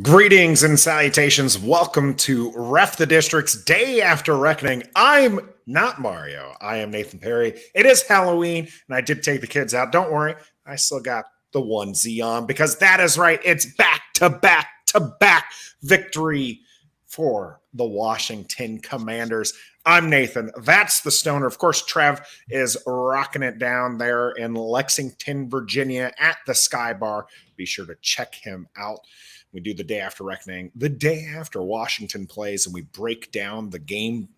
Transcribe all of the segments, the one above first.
Greetings and salutations. Welcome to Ref the District's Day After Reckoning. I'm not Mario. I am Nathan Perry. It is Halloween, and I did take the kids out. Don't worry, I still got the onesie on because that is right. It's back-to-back victory for the Washington Commanders. I'm Nathan. That's the Stoner. Of course, Trev is rocking it down there in Lexington, Virginia at the Sky Bar. Be sure to check him out. We do the Day After Reckoning, the day after Washington plays, and we break down the game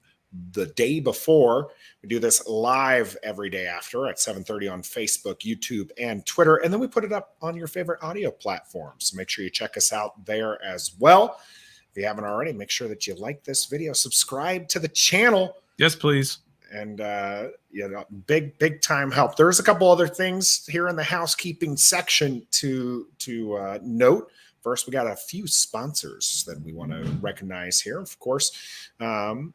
the day before. We do this live every day after at 7:30 on Facebook, YouTube, and Twitter, and then we put it up on your favorite audio platforms. So make sure you check us out there as well. If you haven't already, make sure that you like this video, subscribe to the channel. Yes, please. And big time help. There's a couple other things here in the housekeeping section to note. First, we got a few sponsors that we want to recognize here. Of course, one,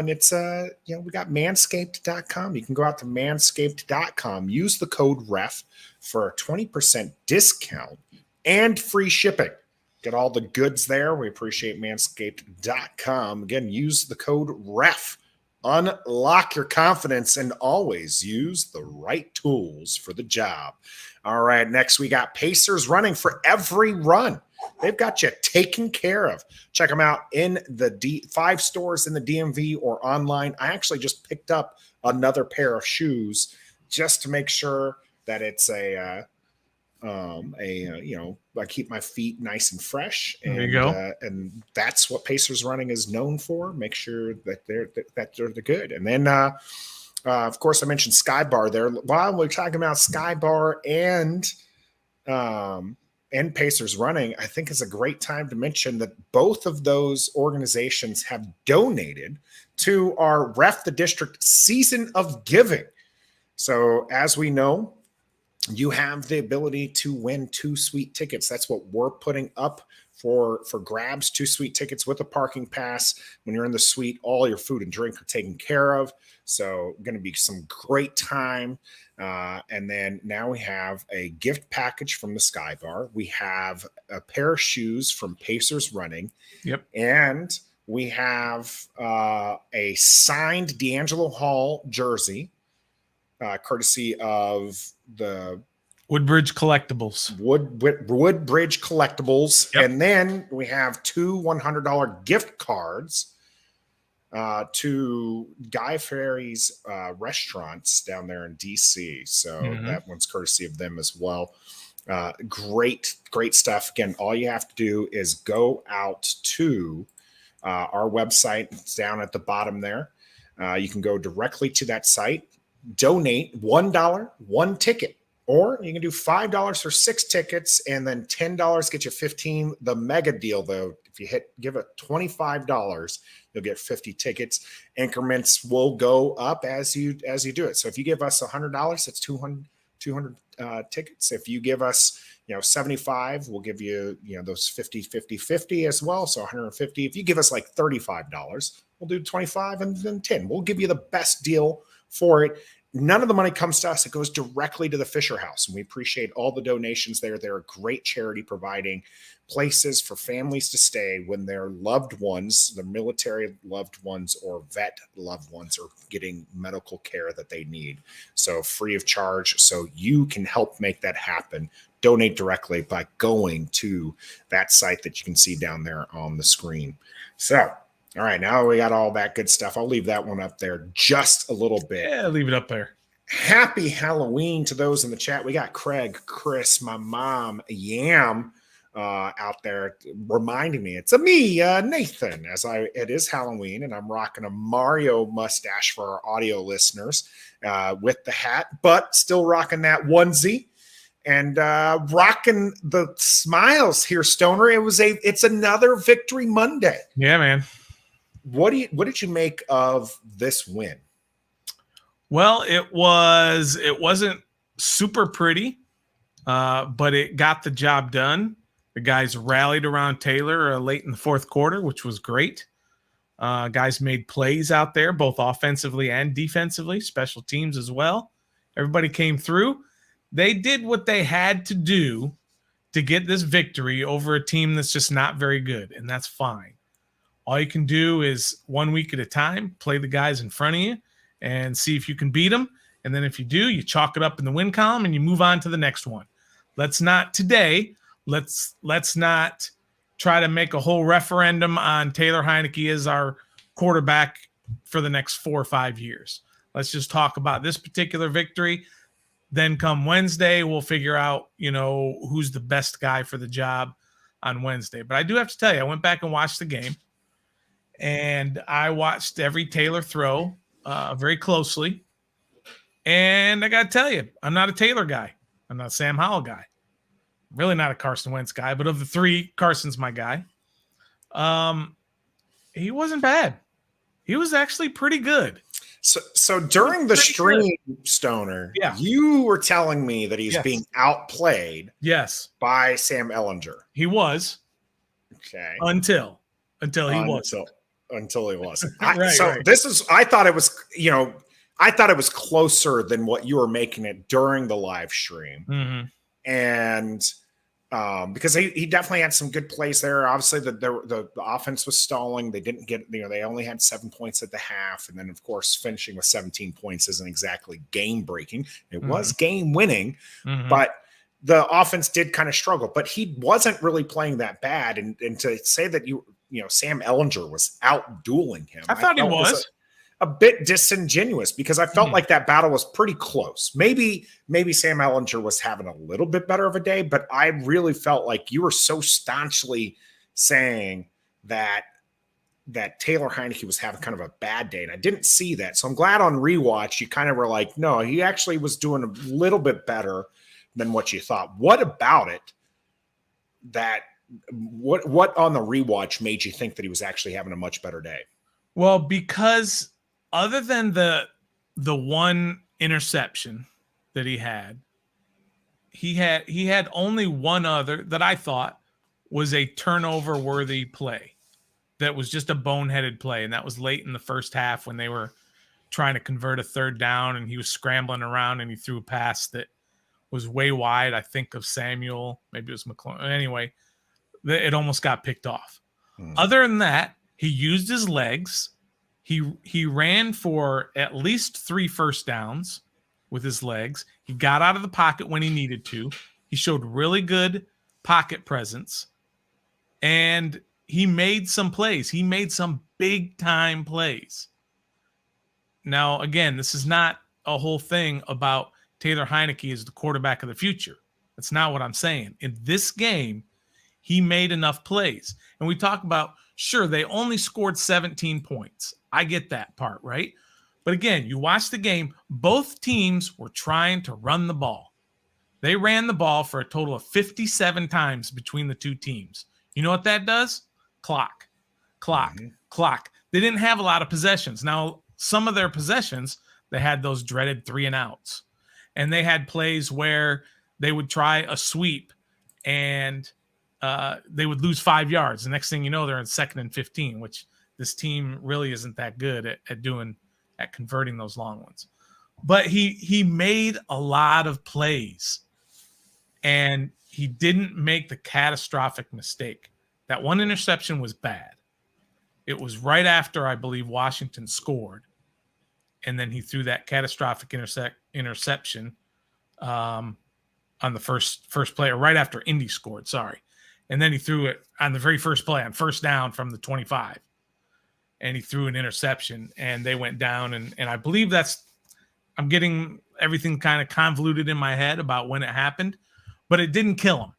it's we got manscaped.com. You can go out to manscaped.com, use the code REF for a 20% discount and free shipping. Get all the goods there. We appreciate manscaped.com. Again, use the code REF. Unlock your confidence and always use the right tools for the job. All right, next we got Pacers Running for every run. They've got you taken care of. Check them out in the 5 stores in the DMV or online. I actually just picked up another pair of shoes just to make sure that it's I keep my feet nice and fresh. And, there you go. And that's what Pacers Running is known for. Make sure that they're good. And then, of course, I mentioned Sky Bar there. While we're talking about Sky Bar and Pacers Running, I think it's a great time to mention that both of those organizations have donated to our Ref the District Season of Giving. So as we know, you have the ability to win 2 sweet tickets. That's what we're putting up for grabs, 2 sweet tickets with a parking pass. When you're in the suite, all your food and drink are taken care of. So going to be some great time. And then now we have a gift package from the Sky Bar. We have a pair of shoes from Pacers Running. Yep. And we have a signed D'Angelo Hall jersey, courtesy of the Woodbridge Collectibles. Woodbridge Collectibles. Yep. And then we have 2 $100 gift cards to Guy Fieri's restaurants down there in DC. So that one's courtesy of them as well. Great stuff. Again, all you have to do is go out to our website. It's down at the bottom there. You can go directly to that site, donate $1, 1 ticket. Or you can do $5 for 6 tickets, and then $10 get you 15. The mega deal, though, if you give it $25, you'll get 50 tickets. Increments will go up as you do it. So if you give us $100, it's 200 tickets. If you give us 75, we'll give you those 50 as well. So 150. If you give us like $35, we'll do 25 and then 10. We'll give you the best deal for it. None of the money comes to us. It goes directly to the Fisher House, and we appreciate all the donations there. They're a great charity providing places for families to stay when their loved ones, the military loved ones or vet loved ones, are getting medical care that they need. So free of charge, so you can help make that happen. Donate directly by going to that site that you can see down there on the screen. So, all right, now we got all that good stuff. I'll leave that one up there just a little bit. Yeah, leave it up there. Happy Halloween to those in the chat. We got Craig, Chris, my mom, Yam out there reminding me it's me, Nathan, it is Halloween, and I'm rocking a Mario mustache for our audio listeners with the hat, but still rocking that onesie. And rocking the smiles here, Stoner. It's another Victory Monday. Yeah, man. What did you make of this win? Well, it wasn't super pretty, but it got the job done. The guys rallied around Taylor late in the 4th quarter, which was great. Guys made plays out there, both offensively and defensively, special teams as well. Everybody came through. They did what they had to do to get this victory over a team that's just not very good, and that's fine. All you can do is 1 week at a time, play the guys in front of you and see if you can beat them. And then if you do, you chalk it up in the win column and you move on to the next one. Let's not try to make a whole referendum on Taylor Heinicke as our quarterback for the next 4 or 5 years. Let's just talk about this particular victory. Then come Wednesday, we'll figure out, who's the best guy for the job on Wednesday. But I do have to tell you, I went back and watched the game, and I watched every Taylor throw very closely. And I got to tell you, I'm not a Taylor guy. I'm not a Sam Howell guy. I'm really not a Carson Wentz guy. But of the three, Carson's my guy. He wasn't bad. He was actually pretty good. So during the stream, Stoner, you were telling me that he's being outplayed. Yes. By Sam Ehlinger. He was. Okay. Until he wasn't. Until he wasn't. Right. I thought it was closer than what you were making it during the live stream. Mm-hmm. And because he definitely had some good plays there. Obviously, the offense was stalling. They didn't get, they only had 7 points at the half. And then, of course, finishing with 17 points isn't exactly game breaking. It was game winning, but the offense did kind of struggle. But he wasn't really playing that bad. And to say that Sam Ehlinger was out dueling him, I thought he was a bit disingenuous, because I felt like that battle was pretty close. Maybe Sam Ehlinger was having a little bit better of a day, but I really felt like you were so staunchly saying that Taylor Heinicke was having kind of a bad day, and I didn't see that. So I'm glad on rewatch you kind of were like, no, he actually was doing a little bit better than what you thought. What about it what on the rewatch made you think that he was actually having a much better day? Well, because other than the one interception that he had only one other that I thought was a turnover worthy play. That was just a boneheaded play. And that was late in the first half when they were trying to convert a third down, and he was scrambling around and he threw a pass that was way wide. I think of Samuel, maybe it was McLaurin. Anyway, it almost got picked off. Other than that, he used his legs. He ran for at least 3 first downs with his legs. He got out of the pocket when he needed to. He showed really good pocket presence, and he made some plays. He made some big time plays. Now, again, this is not a whole thing about Taylor Heinicke as the quarterback of the future. That's not what I'm saying. In this game, he made enough plays. And we talk about, sure, they only scored 17 points. I get that part, right? But again, you watch the game, both teams were trying to run the ball. They ran the ball for a total of 57 times between the two teams. You know what that does? Clock. They didn't have a lot of possessions. Now, some of their possessions, they had those dreaded 3 and outs. And they had plays where they would try a sweep and they would lose 5 yards. The next thing you know, they're in 2nd and 15, which this team really isn't that good at converting those long ones. But he made a lot of plays, and he didn't make the catastrophic mistake. That one interception was bad. It was right after, I believe, Washington scored, and then he threw that catastrophic interception on the first play, or right after Indy scored, sorry. And then he threw it on the very first play on first down from the 25. And he threw an interception, and they went down. And I believe I'm getting everything kind of convoluted in my head about when it happened, but it didn't kill him.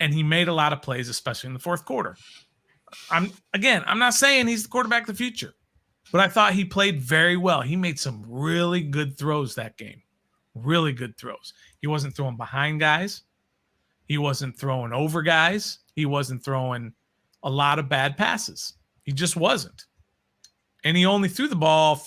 And he made a lot of plays, especially in the fourth quarter. I'm not saying he's the quarterback of the future, but I thought he played very well. He made some really good throws that game. Really good throws. He wasn't throwing behind guys. He wasn't throwing over guys. He wasn't throwing a lot of bad passes. He just wasn't. And he only threw the ball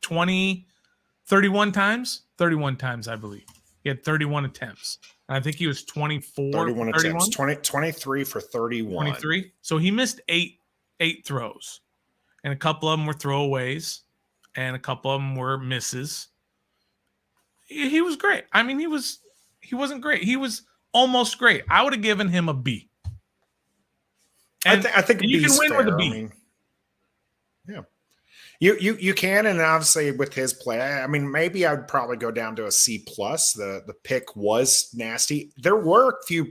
31 times. 31 times, I believe. He had 31 attempts. And I think he was 24. 31 attempts. 23 for 31. 23. So he missed eight throws. And a couple of them were throwaways. And a couple of them were misses. He was great. I mean, he wasn't great. He was almost great. I would have given him a B. And I think you can win fair. with a B. I mean, yeah. You can, and obviously with his play, I mean, maybe I'd probably go down to a C plus. The pick was nasty. There were a few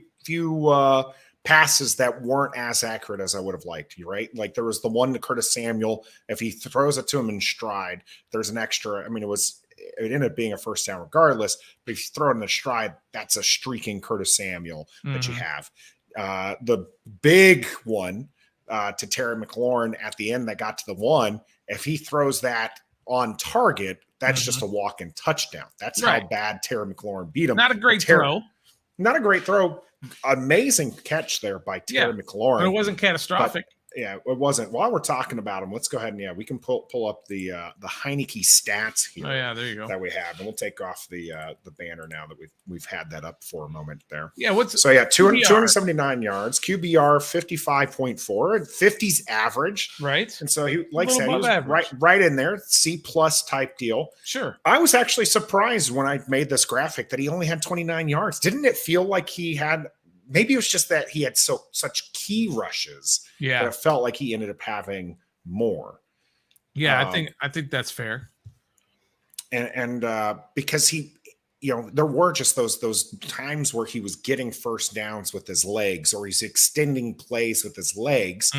passes that weren't as accurate as I would have liked. You right? Like there was the one to Curtis Samuel. If he throws it to him in stride, there's an extra. I mean, it ended up being a first down regardless. But if you throw it in the stride, that's a streaking Curtis Samuel that you have. The big one to Terry McLaurin at the end that got to the one. If he throws that on target, that's just a walk-in touchdown. That's how bad Terry McLaurin beat him. Not a great throw. Not a great throw. Amazing catch there by Terry McLaurin. But it wasn't catastrophic. Yeah, it wasn't. While we're talking about him, let's go ahead and we can pull up the Heinicke stats here. Oh yeah, there you go. That we have, and we'll take off the banner now that we've had that up for a moment there. Yeah, 279 yards, QBR 55.4, 50's average, right? And so he, like I said, he was right in there, C plus type deal. Sure. I was actually surprised when I made this graphic that he only had 29 yards. Didn't it feel like he had? Maybe it was just that he had such key rushes. Yeah, it felt like he ended up having more. Yeah, I think that's fair. And because he, there were just those times where he was getting first downs with his legs, or he's extending plays with his legs,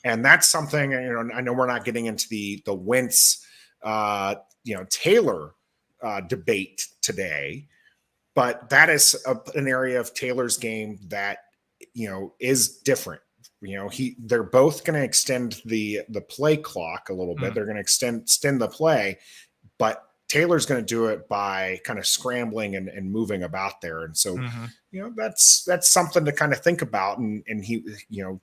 and that's something. I know we're not getting into the Wentz, Taylor debate today. But that is an area of Taylor's game that, is different. They're both going to extend the play clock a little bit. They're going to extend the play, but Taylor's going to do it by kind of scrambling and moving about there. And so, that's something to kind of think about. And he,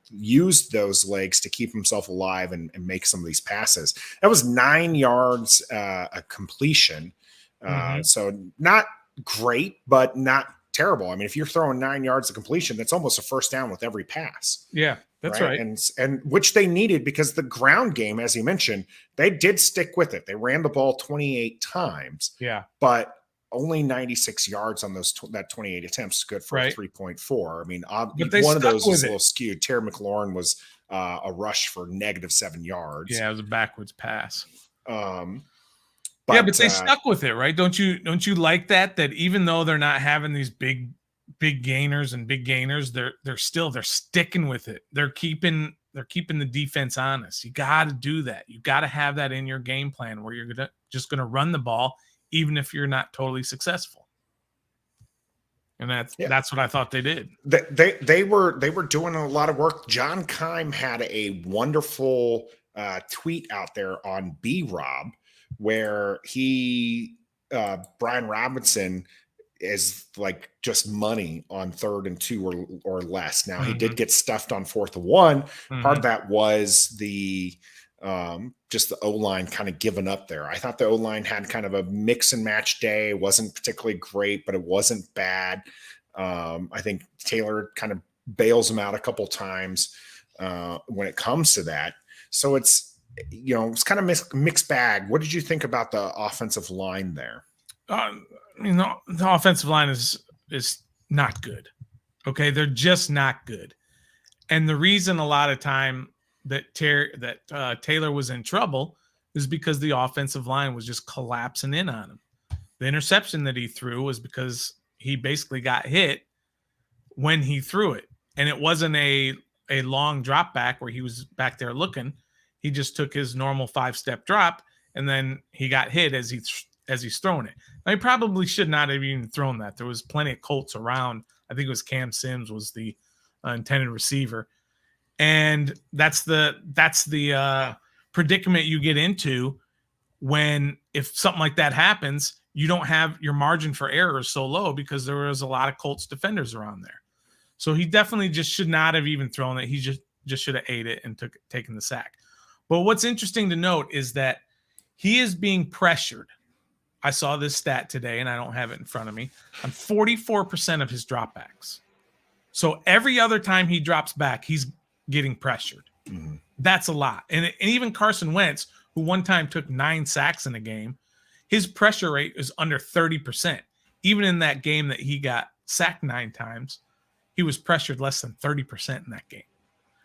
used those legs to keep himself alive and make some of these passes. That was 9 yards a completion. So not great, but not terrible. I mean, if you're throwing 9 yards of completion, that's almost a first down with every pass. Yeah, that's right. And which they needed, because the ground game, as you mentioned, they did stick with it. They ran the ball 28 times. Yeah, but only 96 yards on that 28 attempts. Good for 3.4. I mean, one of those was a little skewed. Terry McLaurin was a rush for -7 yards. Yeah, it was a backwards pass. But they stuck with it, right? Don't you like that even though they're not having these big gainers, they're sticking with it. They're keeping the defense honest. You got to do that. You got to have that in your game plan where you're just gonna run the ball even if you're not totally successful. And that's what I thought they did. They were doing a lot of work. John Keim had a wonderful tweet out there on B-Rob, where Brian Robinson is like just money on 3rd and 2 or less. Now he did get stuffed on 4th and 1. Part of that was the just the O-line kind of giving up there. I thought the O-line had kind of a mix and match day. It wasn't particularly great, but it wasn't bad. I think Taylor kind of bails him out a couple times when it comes to that. So it's kind of mixed bag. What did you think about the offensive line there? The offensive line is not good. Okay, they're just not good. And the reason a lot of time that Taylor was in trouble is because the offensive line was just collapsing in on him. The interception that he threw was because he basically got hit when he threw it, and it wasn't a long drop back where he was back there looking. He just took his normal 5-step drop, and then he got hit as he's throwing it. Now, he probably should not have even thrown that. There was plenty of Colts around. I think it was Cam Sims was the intended receiver, and that's the predicament you get into when, if something like that happens, you don't have your margin for error so low because there was a lot of Colts defenders around there. So he definitely just should not have even thrown it. He just should have ate it and taken the sack. But what's interesting to note is that he is being pressured. I saw this stat today, and I don't have it in front of me, on 44% of his dropbacks. So every other time he drops back, he's getting pressured. That's a lot. And even Carson Wentz, who one time took 9 sacks in a game, his pressure rate is under 30%. Even in that game that he got sacked 9 times, he was pressured less than 30% in that game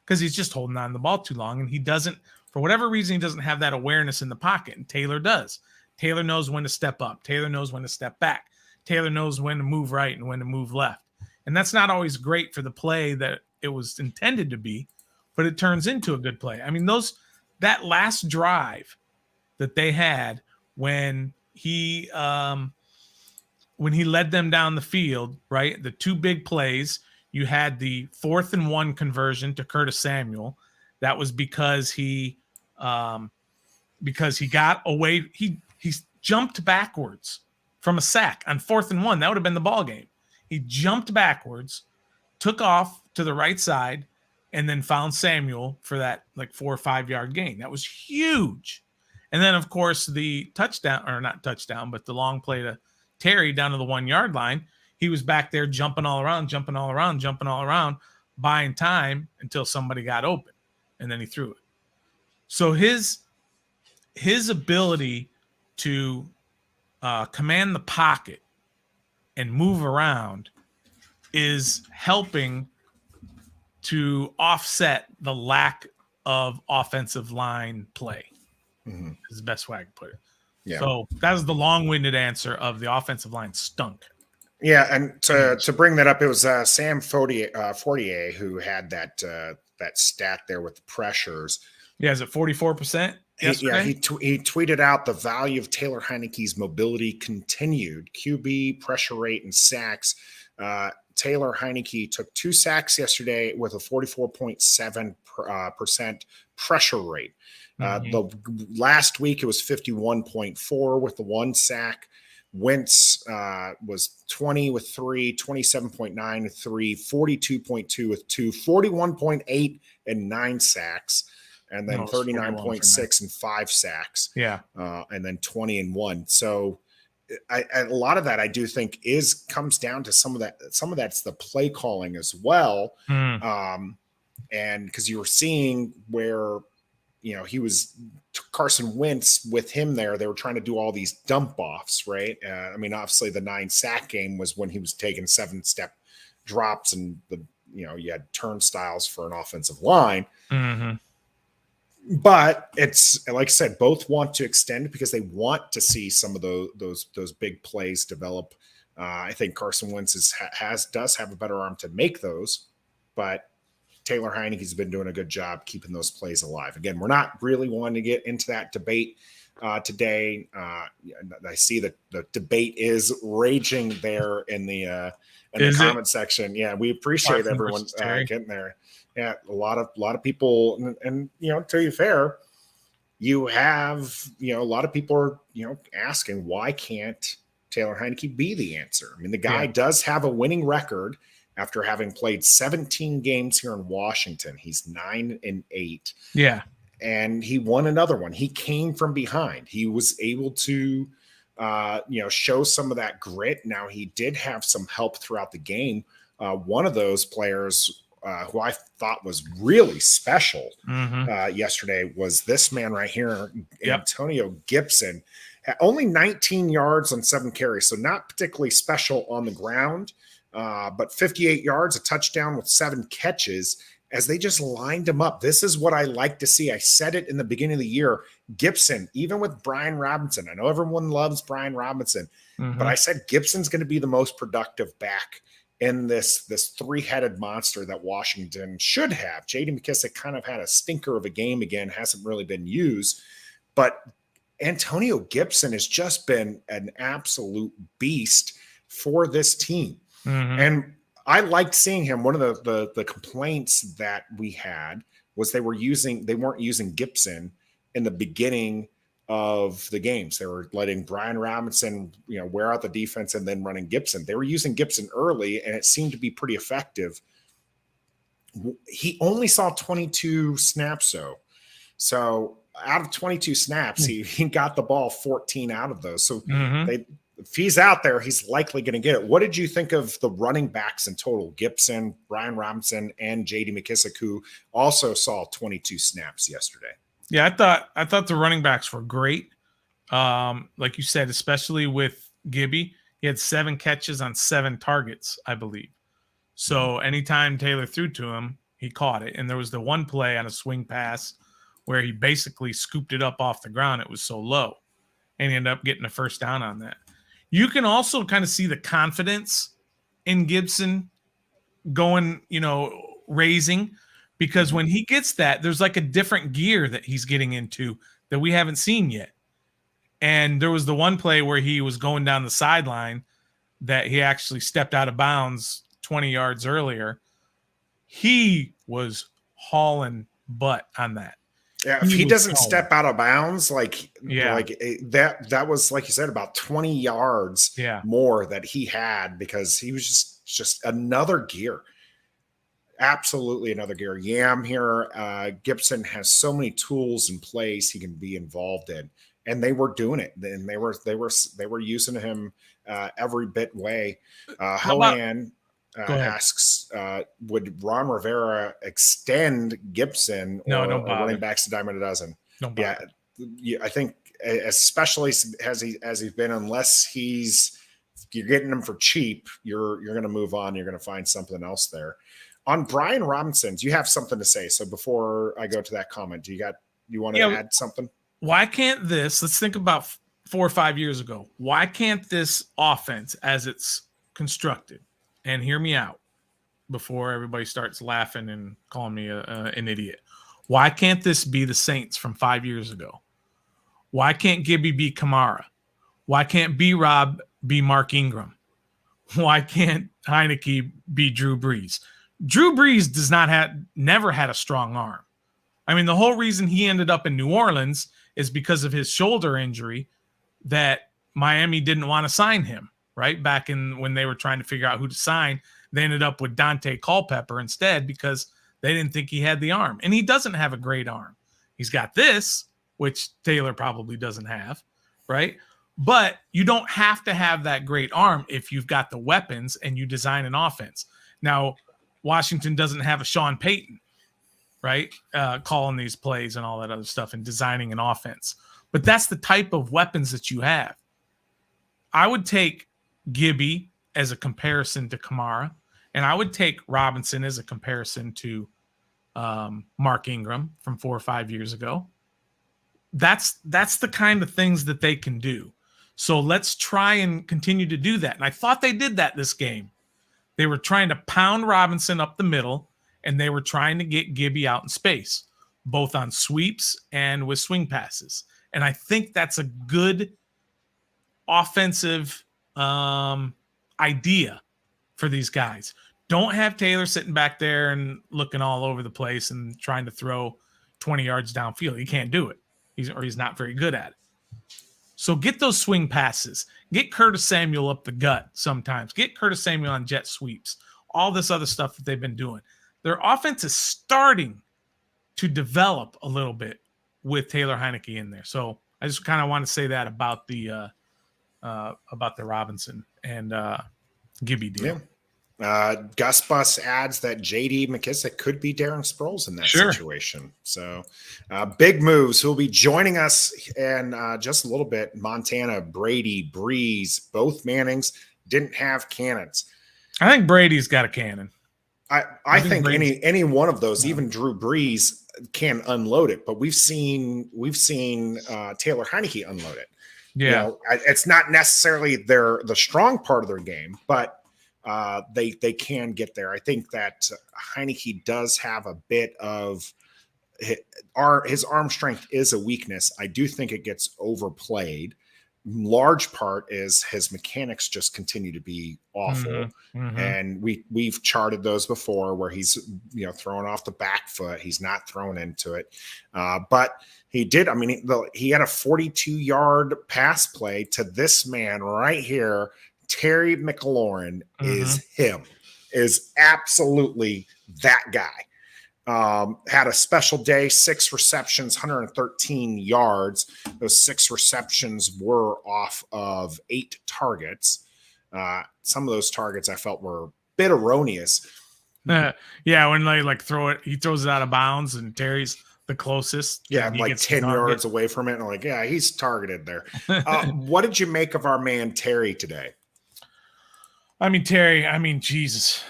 because he's just holding on to the ball too long. And he doesn't, for whatever reason, he doesn't have that awareness in the pocket. And Taylor does. Taylor knows when to step up. Taylor knows when to step back. Taylor knows when to move right and when to move left. And that's not always great for the play that it was intended to be, but it turns into a good play. I mean, that last drive that they had when he led them down the field, right? The two big plays, you had the 4th and 1 conversion to Curtis Samuel. That was because he got away. He jumped backwards from a sack on 4th and 1. That would have been the ball game. He jumped backwards, took off to the right side, and then found Samuel for that like 4 or 5 yard gain. That was huge. And then, of course, the touchdown, or not touchdown, but the long play to Terry down to the 1 yard line. He was back there jumping all around, buying time until somebody got open, and then he threw it. So his ability to command the pocket and move around is helping to offset the lack of offensive line play. Mm-hmm. Is the best way I can put it. Yeah. So that was the long-winded answer of the offensive line stunk. Yeah, and to bring that up, it was Sam Fortier who had that stat there with the pressures. Yeah, is it 44%? He tweeted out the value of Taylor Heinicke's mobility continued. QB, pressure rate, and sacks. Taylor Heinicke took 2 sacks yesterday with a 44.7% pressure rate. The last week it was 51.4 with the 1 sack. Wentz was 20 with 3, 27.9 with 3, 42.2 with 2, 41.8 and 9 sacks, and then 39.6 and 5 sacks. Yeah. And then 20 and 1. So a lot of that I do think comes down to some of that's the play calling as well. And because you were seeing where, he was Carson Wentz with him there. They were trying to do all these dump offs, right? Obviously the 9 sack game was when he was taking 7-step drops and you had turnstiles for an offensive line. Mm-hmm. But it's like I said, both want to extend because they want to see some of those big plays develop. I think Carson Wentz does have a better arm to make those, but Taylor Heinicke's been doing a good job keeping those plays alive. Again, we're not really wanting to get into that debate today. I see that the debate is raging there in the comment section. Yeah, we appreciate everyone getting there. Yeah, a lot of people, and to be fair, you have a lot of people are asking, why can't Taylor Heinicke be the answer? I mean, the guy does have a winning record. After having played 17 games here in Washington, he's 9-8. Yeah. And he won another one. He came from behind. He was able to, show some of that grit. Now, he did have some help throughout the game. One of those players who I thought was really special yesterday was this man right here, Antonio Gibson. Only 19 yards on 7 carries, so not particularly special on the ground. But 58 yards, a touchdown with 7 catches as they just lined him up. This is what I like to see. I said it in the beginning of the year. Gibson, even with Brian Robinson, I know everyone loves Brian Robinson, but I said Gibson's going to be the most productive back in this 3-headed monster that Washington should have. J.D. McKissic kind of had a stinker of a game again, hasn't really been used. But Antonio Gibson has just been an absolute beast for this team. And I liked seeing him. One of the complaints that we had was they weren't using Gibson in the beginning of the games. They were letting Brian Robinson, wear out the defense and then running Gibson. They were using Gibson early, and it seemed to be pretty effective. He only saw 22 snaps, though. So out of 22 snaps, he got the ball 14 out of those. So if he's out there, he's likely going to get it. What did you think of the running backs in total? Gibson, Brian Robinson, and J.D. McKissic, who also saw 22 snaps yesterday. Yeah, I thought the running backs were great. Like you said, especially with Gibby. He had 7 catches on 7 targets, I believe. So anytime Taylor threw to him, he caught it. And there was the one play on a swing pass where he basically scooped it up off the ground. It was so low. And he ended up getting a first down on that. You can also kind of see the confidence in Gibson going, raising, because when he gets that, there's like a different gear that he's getting into that we haven't seen yet. And there was the one play where he was going down the sideline that he actually stepped out of bounds 20 yards earlier. He was hauling butt on that. Yeah, if he doesn't step out of bounds, that was, like you said, about 20 yards more that he had, because he was just another gear. Absolutely another gear. Yam here. Gibson has so many tools in place he can be involved in, and they were doing it. And they were using him every bit way. Hoan asks, would Ron Rivera extend Gibson or running backs to dime a dozen? Yeah, I think, especially as he's been, unless you're getting him for cheap, you're going to move on. You're going to find something else there. On Brian Robinson, do you have something to say? So before I go to that comment, do you want to add something? Why can't let's think about 4 or 5 years ago. Why can't this offense, as it's constructed, and hear me out before everybody starts laughing and calling me an idiot. Why can't this be the Saints from 5 years ago? Why can't Gibby be Kamara? Why can't B-Rob be Mark Ingram? Why can't Heinicke be Drew Brees? Drew Brees never had a strong arm. I mean, the whole reason he ended up in New Orleans is because of his shoulder injury, that Miami didn't want to sign him, right? Back when they were trying to figure out who to sign, they ended up with Dante Culpepper instead because they didn't think he had the arm. And he doesn't have a great arm. He's got this, which Taylor probably doesn't have, right? But you don't have to have that great arm if you've got the weapons and you design an offense. Now, Washington doesn't have a Sean Payton, right? Calling these plays and all that other stuff and designing an offense. But that's the type of weapons that you have. I would take Gibby as a comparison to Kamara, and I would take Robinson as a comparison to Mark Ingram from 4 or 5 years ago. That's the kind of things that they can do. So let's try and continue to do that. And I thought they did that this game. They were trying to pound Robinson up the middle, and they were trying to get Gibby out in space, both on sweeps and with swing passes. And I think that's a good offensive idea for these guys. Don't have Taylor sitting back there and looking all over the place and trying to throw 20 yards downfield. He can't do it. He's not very good at it. So get those swing passes. Get Curtis Samuel up the gut sometimes. Get Curtis Samuel on jet sweeps. All this other stuff that they've been doing. Their offense is starting to develop a little bit with Taylor Heinicke in there. So I just kind of want to say that about the Robinson and Gibby deal. Yeah. Gus Bus adds that J.D. McKissick could be Darren Sproles in that situation. So big moves. Who'll be joining us in just a little bit. Montana, Brady, Breeze, both Mannings didn't have cannons. I think Brady's got a cannon. I think any one of those, even Drew Brees, can unload it. But we've seen Taylor Heinicke unload it. Yeah, it's not necessarily the strong part of their game, but they can get there. I think that Heinicke does have a bit of his arm strength is a weakness. I do think it gets overplayed. Large part is his mechanics just continue to be awful. Mm-hmm. And we've charted those before where he's throwing off the back foot. He's not thrown into it. But he did. I mean, he had a 42-yard pass play to this man right here. Terry McLaurin is absolutely that guy. Had a special day, 6 receptions, 113 yards. Those 6 receptions were off of 8 targets. Some of those targets I felt were a bit erroneous. When they throw it, he throws it out of bounds, and Terry's the closest. Yeah, like 10 yards away from it. And he's targeted there. What did you make of our man Terry today? I mean, Terry, Jesus.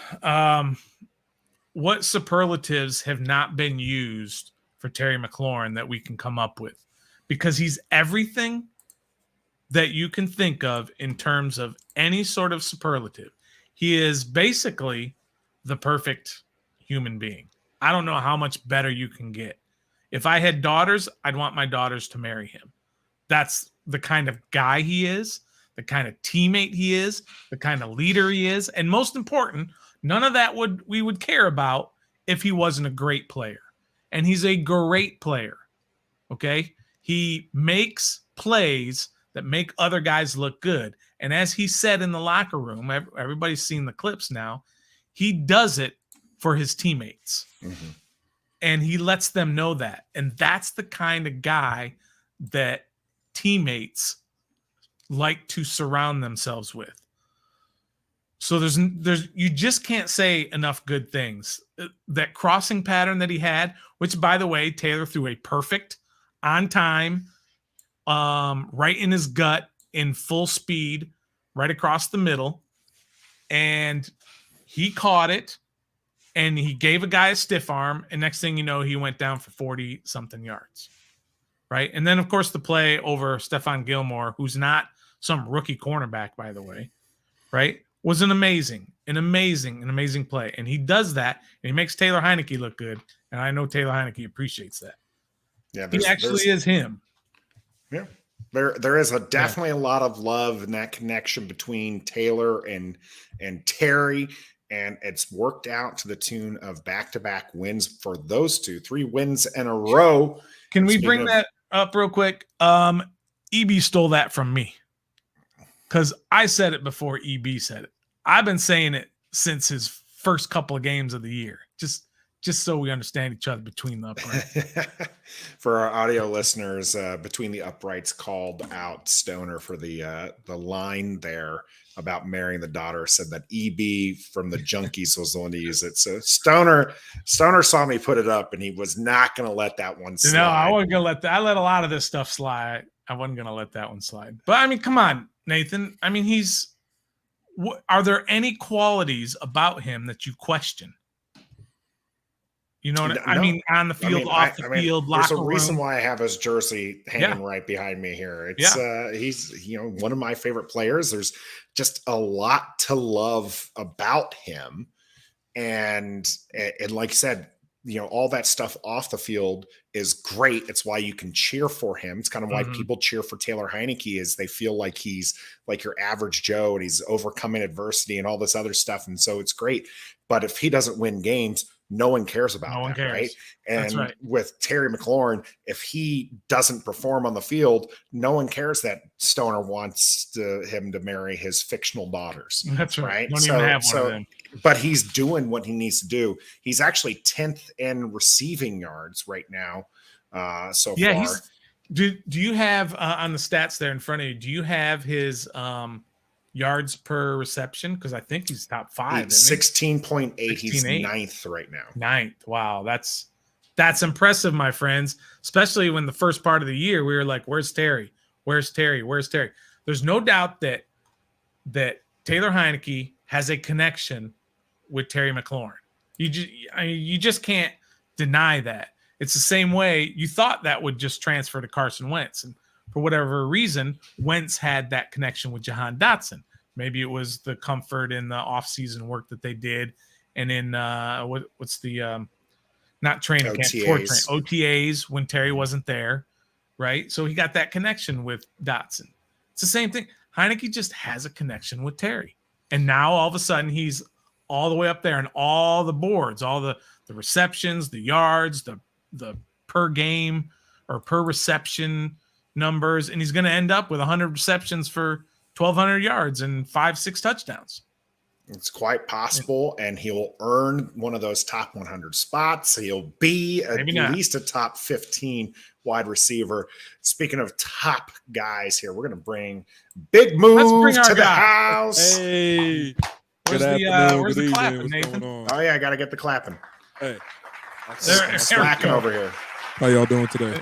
What superlatives have not been used for Terry McLaurin that we can come up with? Because he's everything that you can think of in terms of any sort of superlative. He is basically the perfect human being. I don't know how much better you can get. If I had daughters, I'd want my daughters to marry him. That's the kind of guy he is, the kind of teammate he is, the kind of leader he is, and most important, none of that we would care about if he wasn't a great player. And he's a great player. Okay? He makes plays that make other guys look good. And as he said in the locker room, everybody's seen the clips now, he does it for his teammates. Mm-hmm. And he lets them know that. And that's the kind of guy that teammates like to surround themselves with. So there's you just can't say enough good things. That crossing pattern that he had, which by the way, Taylor threw a perfect on time, right in his gut in full speed, right across the middle. And he caught it and he gave a guy a stiff arm. And next thing you know, he went down for 40 something yards. Right. And then of course the play over Stephon Gilmore, who's not some rookie cornerback, by the way, right, was an amazing play. And he does that and he makes Taylor Heinicke look good. And I know Taylor Heinicke appreciates that. Yeah, he actually is him. Yeah. There is definitely a lot of love in that connection between Taylor and Terry. And it's worked out to the tune of back-to-back wins for those two. 3 wins in a row. Can we bring that up real quick? EB stole that from me because I said it before EB said it. I've been saying it since his first couple of games of the year. Just so we understand each other between the uprights. For our audio listeners, Between the Uprights called out Stoner for the line there about marrying the daughter, said that EB from the Junkies was the one to use it. So Stoner saw me put it up and he was not going to let that one slide. No, I wasn't going to let that. I let a lot of this stuff slide. I wasn't going to let that one slide. But I mean, come on, Nathan. I mean, are there any qualities about him that you question? You know what I mean? On the field, off the field, locker room. There's a reason why I have his jersey hanging right behind me here. It's he's one of my favorite players. There's just a lot to love about him, and like I said, all that stuff off the field is great. It's why you can cheer for him. It's kind of why people cheer for Taylor Heinicke, is they feel like he's like your average Joe and he's overcoming adversity and all this other stuff, and so it's great. But if he doesn't win games, no one cares about that, right? And with Terry McLaurin, if he doesn't perform on the field, no one cares that Stoner wants him to marry his fictional daughters. That's right. Don't even have one of them. But he's doing what he needs to do. He's actually 10th in receiving yards right now so far. Do you have on the stats there in front of you, do you have his yards per reception? Because I think he's top 5. 16.8. He's 9th right now. 9th. Wow, that's impressive, my friends. Especially when the first part of the year we were like, "Where's Terry? Where's Terry? Where's Terry?" There's no doubt that Taylor Heinicke has a connection with Terry McLaurin. You just can't deny that. It's the same way you thought that would just transfer to Carson Wentz, and for whatever reason, Wentz had that connection with Jahan Dotson. Maybe it was the comfort in the offseason work that they did. And in what's the not training camp, OTAs when Terry wasn't there, right? So he got that connection with Dotson. It's the same thing. Heinicke just has a connection with Terry. And now all of a sudden he's all the way up there in all the boards, all the receptions, the yards, the per game or per reception numbers, and he's going to end up with 100 receptions for 1,200 yards and 5-6 touchdowns. It's quite possible, and he'll earn one of those top 100 spots. He'll be at least a top 15 wide receiver. Speaking of top guys here, we're going to bring Big Move to the house. Hey. Where's the clapping, Nathan? Oh, yeah, I got to get the clapping. Hey. I'm slacking over here. How y'all doing today?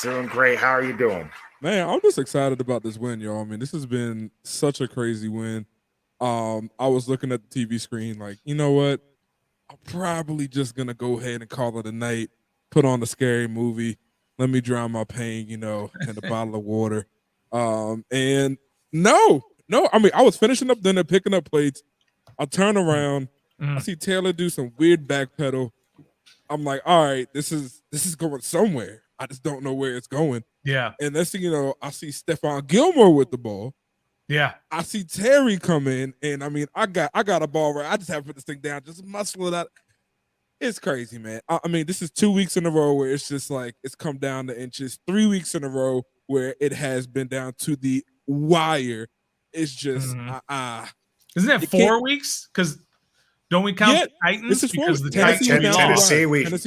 Doing great. How are you doing? Man, I'm just excited about this win, y'all. I mean, this has been such a crazy win. I was looking at the TV screen like, you know what? I'm probably just gonna go ahead and call it a night. Put on a scary movie. Let me drown my pain, in a bottle of water. And no. I mean, I was finishing up dinner, picking up plates. I turn around. I see Taylor do some weird backpedal. I'm like, all right, this is going somewhere. I just don't know where it's going. Yeah. And next thing you know, I see Stephon Gilmore with the ball. Yeah. I see Terry come in, and I mean, I got a ball right. I just have to put this thing down, just muscle it out. It's crazy, man. I mean, this is 2 weeks in a row where it's just like it's come down to inches. 3 weeks in a row where it has been down to the wire. It's just Isn't that 4 weeks? Because don't we count the Titans? This is because the Tennessee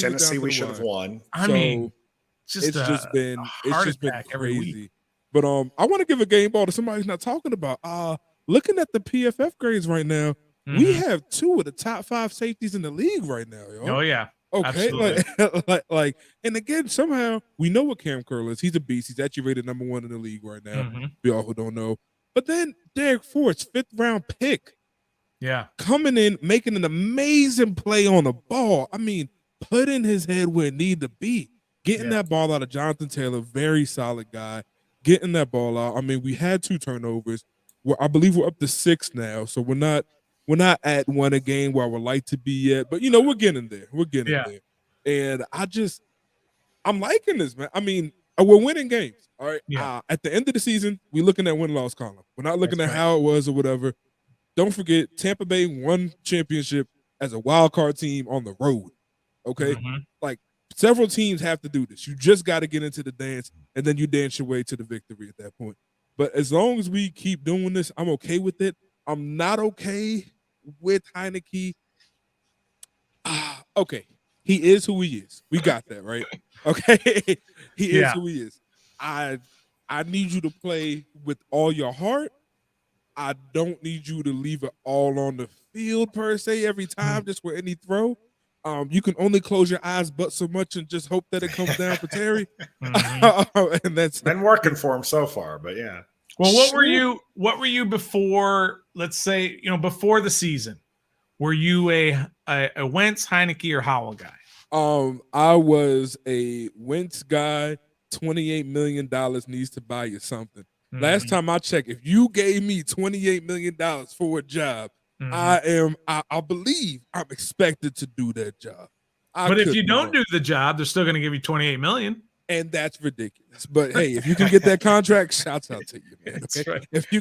Tennessee we should have won. I mean, it's just been every crazy. week. But I want to give a game ball to somebody who's not talking about. Looking at the PFF grades right now, we have 2 of the top 5 safeties in the league right now, yo. Oh yeah. Okay, like, and again, somehow we know what Cam Curl is. He's a beast. He's actually rated number 1 in the league right now. We all who don't know. But then Derek Fort's 5th round pick, coming in, making an amazing play on the ball. I mean, putting his head where it needed to be, getting that ball out of Jonathan Taylor, very solid guy. Getting that ball out. I mean, we had 2 turnovers. I believe we're up to 6 now, so we're not at 1 a game where I would like to be yet. But we're getting there. We're getting there. And I'm liking this, man. I mean, we're winning games. All right. Yeah. At the end of the season, we're looking at win-loss column. We're not looking at how it was or whatever. Don't forget, Tampa Bay won championship as a wild card team on the road. Okay, like. Several teams have to do this. You just got to get into the dance, and then you dance your way to the victory at that point. But as long as we keep doing this, I'm okay with it. I'm not okay with Heinicke. Okay, he is who he is. We got that, right? Okay, he is who he is. I need you to play with all your heart. I don't need you to leave it all on the field per se every time, just for any throw. You can only close your eyes but so much and just hope that it comes down for Terry. And that's been working for him so far, but yeah. Well, what were you before, let's say, before the season? Were you a Wentz, Heinicke, or Howell guy? I was a Wentz guy. $28 million needs to buy you something. Last time I checked, if you gave me $28 million for a job, I believe I'm expected to do that job. But if you don't do the job, they're still going to give you $28 million. And that's ridiculous. But hey, if you can get that contract, shouts out to you, man. Okay? Right. If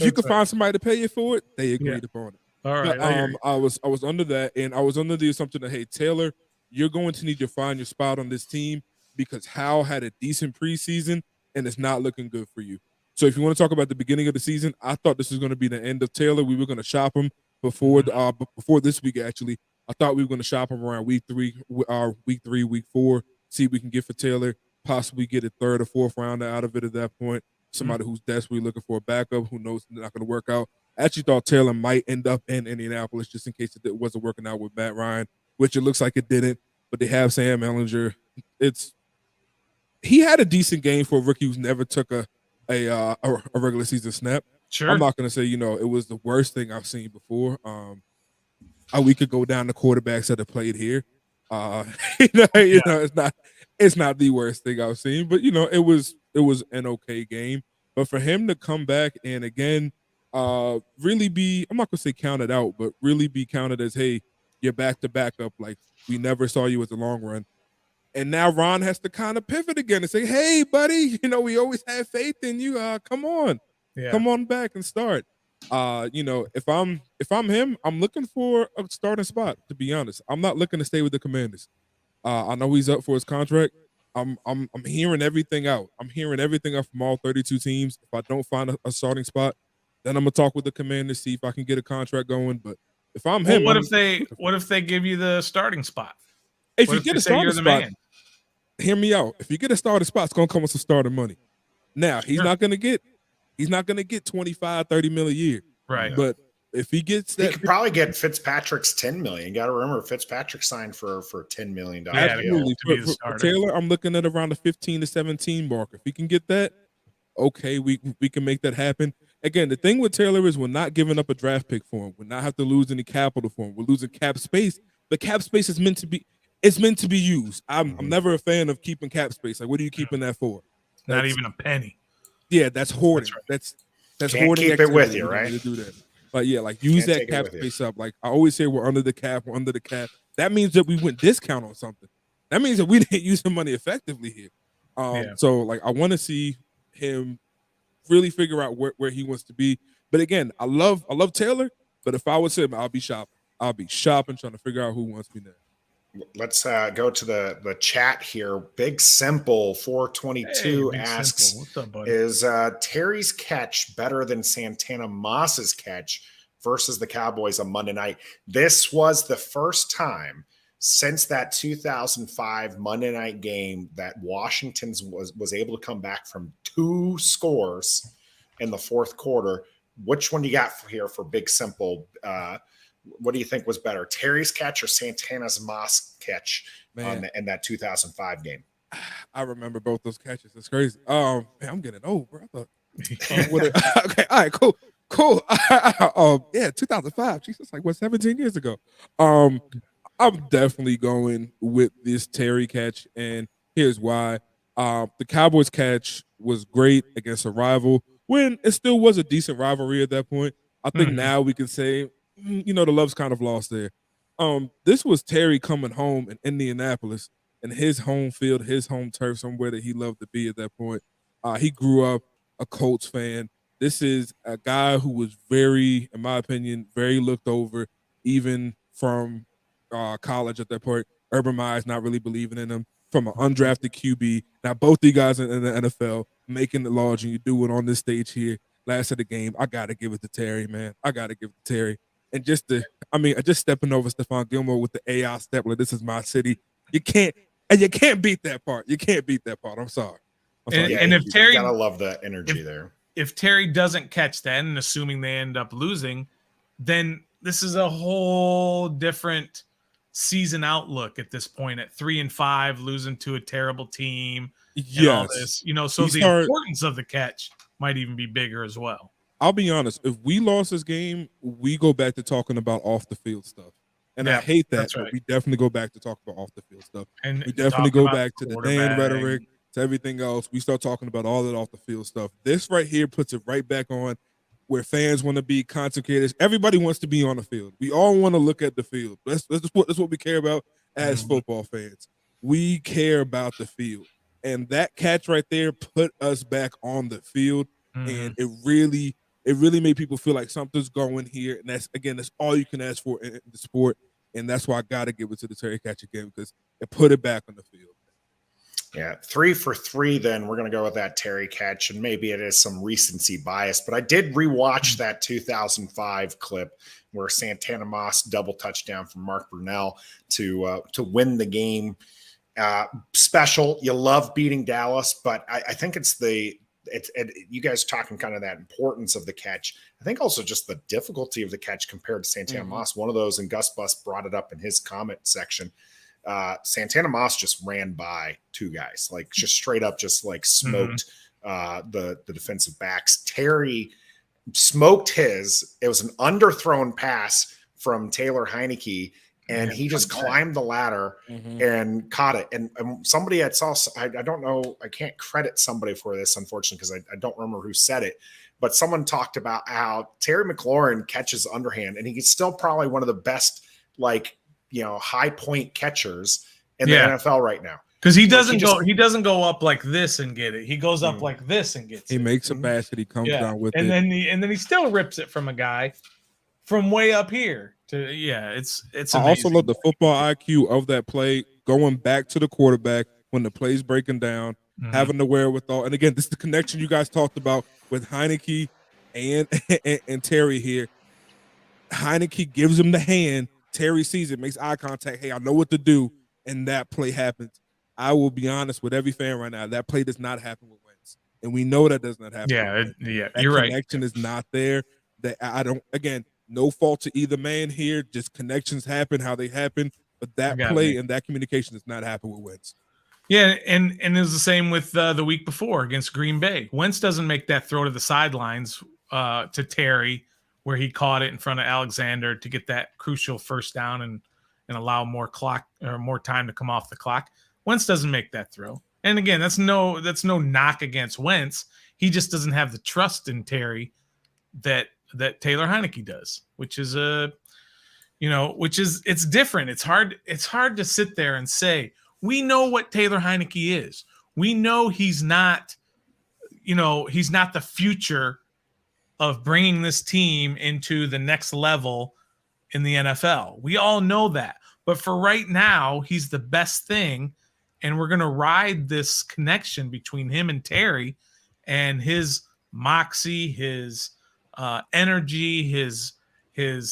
you could find somebody to pay you for it, they agreed upon it. All right. But, I was under that, and I was under the assumption that, hey, Taylor, you're going to need to find your spot on this team because Howell had a decent preseason and it's not looking good for you. So if you want to talk about the beginning of the season, I thought this was going to be the end of Taylor. We were going to shop him before this week, actually. I thought we were going to shop him around week 3, week 4, see if we can get for Taylor, possibly get a 3rd or 4th rounder out of it at that point. Somebody who's desperately looking for a backup, who knows it's not going to work out. I actually thought Taylor might end up in Indianapolis just in case it wasn't working out with Matt Ryan, which it looks like it didn't. But they have Sam Ehlinger. He had a decent game for a rookie who's never took a regular season snap. Sure. I'm not going to say, it was the worst thing I've seen before. We could go down the quarterbacks that have played here. It's not the worst thing I've seen, but it was an okay game. But for him to come back and again, really be, I'm not going to say counted out, but really be counted as, hey, you're back to backup. Like we never saw you as a long run. And now Ron has to kind of pivot again and say, hey, buddy, we always had faith in you. Come on. Yeah. Come on back and start. If I'm him, I'm looking for a starting spot, to be honest. I'm not looking to stay with the Commanders. I know he's up for his contract. I'm hearing everything out. I'm hearing everything out from all 32 teams. If I don't find a starting spot, then I'm gonna talk with the Commanders, see if I can get a contract going. But if I'm him, what if they give you the starting spot? If you get a starting spot, hear me out. If you get a starting spot, it's gonna come with some starting money. Now he's not gonna get 25, 30 mil a year. Right. But if he gets that, he could probably get Fitzpatrick's $10 million. You got to remember Fitzpatrick signed for a $10 million deal. Absolutely. For Taylor, I'm looking at around the 15 to 17 mark. If he can get that, okay, we can make that happen. again, the thing with Taylor is we're not giving up a draft pick for him. We're not have to lose any capital for him. We're losing cap space. The cap space is meant to be used. I'm never a fan of keeping cap space. Like, what are you keeping that for? Not even a penny. Yeah, that's hoarding. That's Can't hoarding. Keep it with you, right? To do that. But yeah, like use that cap space up. Like I always say, we're under the cap. We're under the cap. That means that we went discount on something. That means that we didn't use the money effectively here. So like I want to see him really figure out where he wants to be. But again, I love Taylor. But if I was him, I'll be shopping. I'll be shopping, trying to figure out who wants me next. Let's go to the chat here. Big Simple 422 asks, What's up, buddy? is Terry's catch better than Santana Moss's catch versus the Cowboys on Monday night? This was the first time since that 2005 Monday night game that Washington was able to come back from 2 scores in the fourth quarter. Which one do you got here for Big Simple? What do you think was better, Terry's catch or Santana's Moss catch in that 2005 game? I remember both those catches. It's crazy. Man, I'm getting old, bro. Okay, all right, cool. Yeah, 2005. Jesus, like 17 years ago. I'm definitely going with this Terry catch, and here's why. The Cowboys catch was great against a rival when it still was a decent rivalry at that point. I think now we can say, the love's kind of lost there. This was Terry coming home in Indianapolis and his home field, his home turf, somewhere that he loved to be at that point. He grew up a Colts fan. This is a guy who was very, in my opinion, very looked over, even from college at that point. Urban Meyer's not really believing in him. From an undrafted QB. Now, both of you guys in the NFL making it large, and you do it on this stage here, last of the game. I got to give it to Terry, man. I got to give it to Terry. And just stepping over Stephon Gilmore with the AI step, like, this is my city. You can't beat that part. You can't beat that part. I'm sorry. And if Terry, you gotta love the energy there. If Terry doesn't catch that, and assuming they end up losing, then this is a whole different season outlook at this point. At 3-5, losing to a terrible team. Yes, so the importance of the catch might even be bigger as well. I'll be honest. If we lost this game, we go back to talking about off the field stuff. And I hate that, but we definitely go back to talk about off the field stuff. And we definitely go back to the Dan rhetoric, to everything else. We start talking about all that off the field stuff. This right here puts it right back on where fans want to be, content creators. Everybody wants to be on the field. We all want to look at the field. That's what we care about as football fans. We care about the field. And that catch right there put us back on the field. And it really made people feel like something's going here. And that's all you can ask for in the sport. And that's why I got to give it to the Terry catch again, because it put it back on the field. Yeah, 3 for 3 then. We're going to go with that Terry catch, and maybe it is some recency bias, but I did rewatch that 2005 clip where Santana Moss double touchdown from Mark Brunell to win the game. Special. You love beating Dallas, but I think you guys talking kind of that importance of the catch. I think also just the difficulty of the catch compared to Santana Moss. One of those, and Gus Bus brought it up in his comment section. Santana Moss just ran by 2 guys, like just straight up, just like smoked the defensive backs. Terry smoked his. It was an underthrown pass from Taylor Heinicke, and he just climbed the ladder and caught it. And somebody had saw, I don't know, I can't credit somebody for this, unfortunately, because I don't remember who said it, but someone talked about how Terry McLaurin catches underhand, and he's still probably one of the best, high point catchers in the NFL right now. Because he doesn't go up like this and get it. He goes up like this and gets it. He makes a basket. He comes down with it. And then he still rips it from a guy from way up here. It's amazing. I also love the football IQ of that play, going back to the quarterback when the play's breaking down, having the wherewithal. And again, this is the connection you guys talked about with Heinicke and Terry here. Heinicke gives him the hand. Terry sees it, makes eye contact. Hey, I know what to do. And that play happens. I will be honest with every fan right now. That play does not happen with Wentz. And we know that does not happen. That you're right. Connection is not there. No fault to either man here. Just connections happen how they happen. But that play and that communication does not happen with Wentz. Yeah, and it was the same with the week before against Green Bay. Wentz doesn't make that throw to the sidelines to Terry, where he caught it in front of Alexander to get that crucial first down and allow more time to come off the clock. Wentz doesn't make that throw. And again, that's no knock against Wentz. He just doesn't have the trust in Terry that Taylor Heinicke does, which is it's different. It's hard to sit there and say, we know what Taylor Heinicke is. We know he's not the future of bringing this team into the next level in the NFL. We all know that. But for right now, he's the best thing. And we're going to ride this connection between him and Terry and his moxie, his energy, his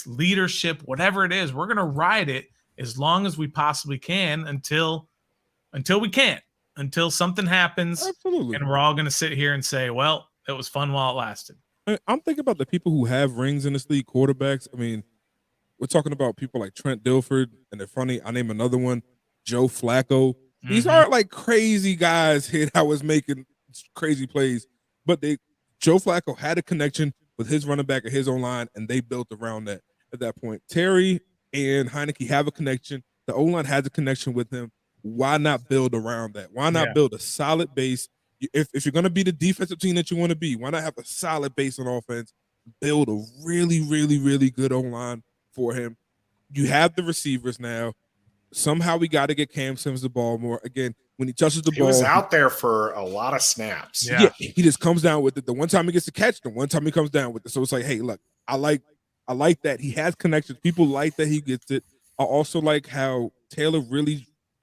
leadership, whatever it is. We're going to ride it as long as we possibly can until we can't, until something happens. Absolutely. And we're all going to sit here and say, well, it was fun while it lasted. I'm thinking about the people who have rings in this league, quarterbacks. I mean, we're talking about people like Trent Dilford, and they're funny. I name another one, Joe Flacco. Mm-hmm. These aren't like crazy guys here that was making crazy plays, but Joe Flacco had a connection with his running back at his own line, and they built around that at that point. Terry and Heinicke have a connection. The O-line has a connection with him. Why not build around that? Why not build a solid base? If you're going to be the defensive team that you want to be, why not have a solid base on offense? Build a really, really, really good O-line for him. You have the receivers now. Somehow we got to get Cam Sims the ball more. Again, when he touches the ball. He was out there for a lot of snaps. Yeah, he just comes down with it. The one time he gets to catch, the one time he comes down with it. So it's like, hey, look, I like that. He has connections. People like that he gets it. I also like how Taylor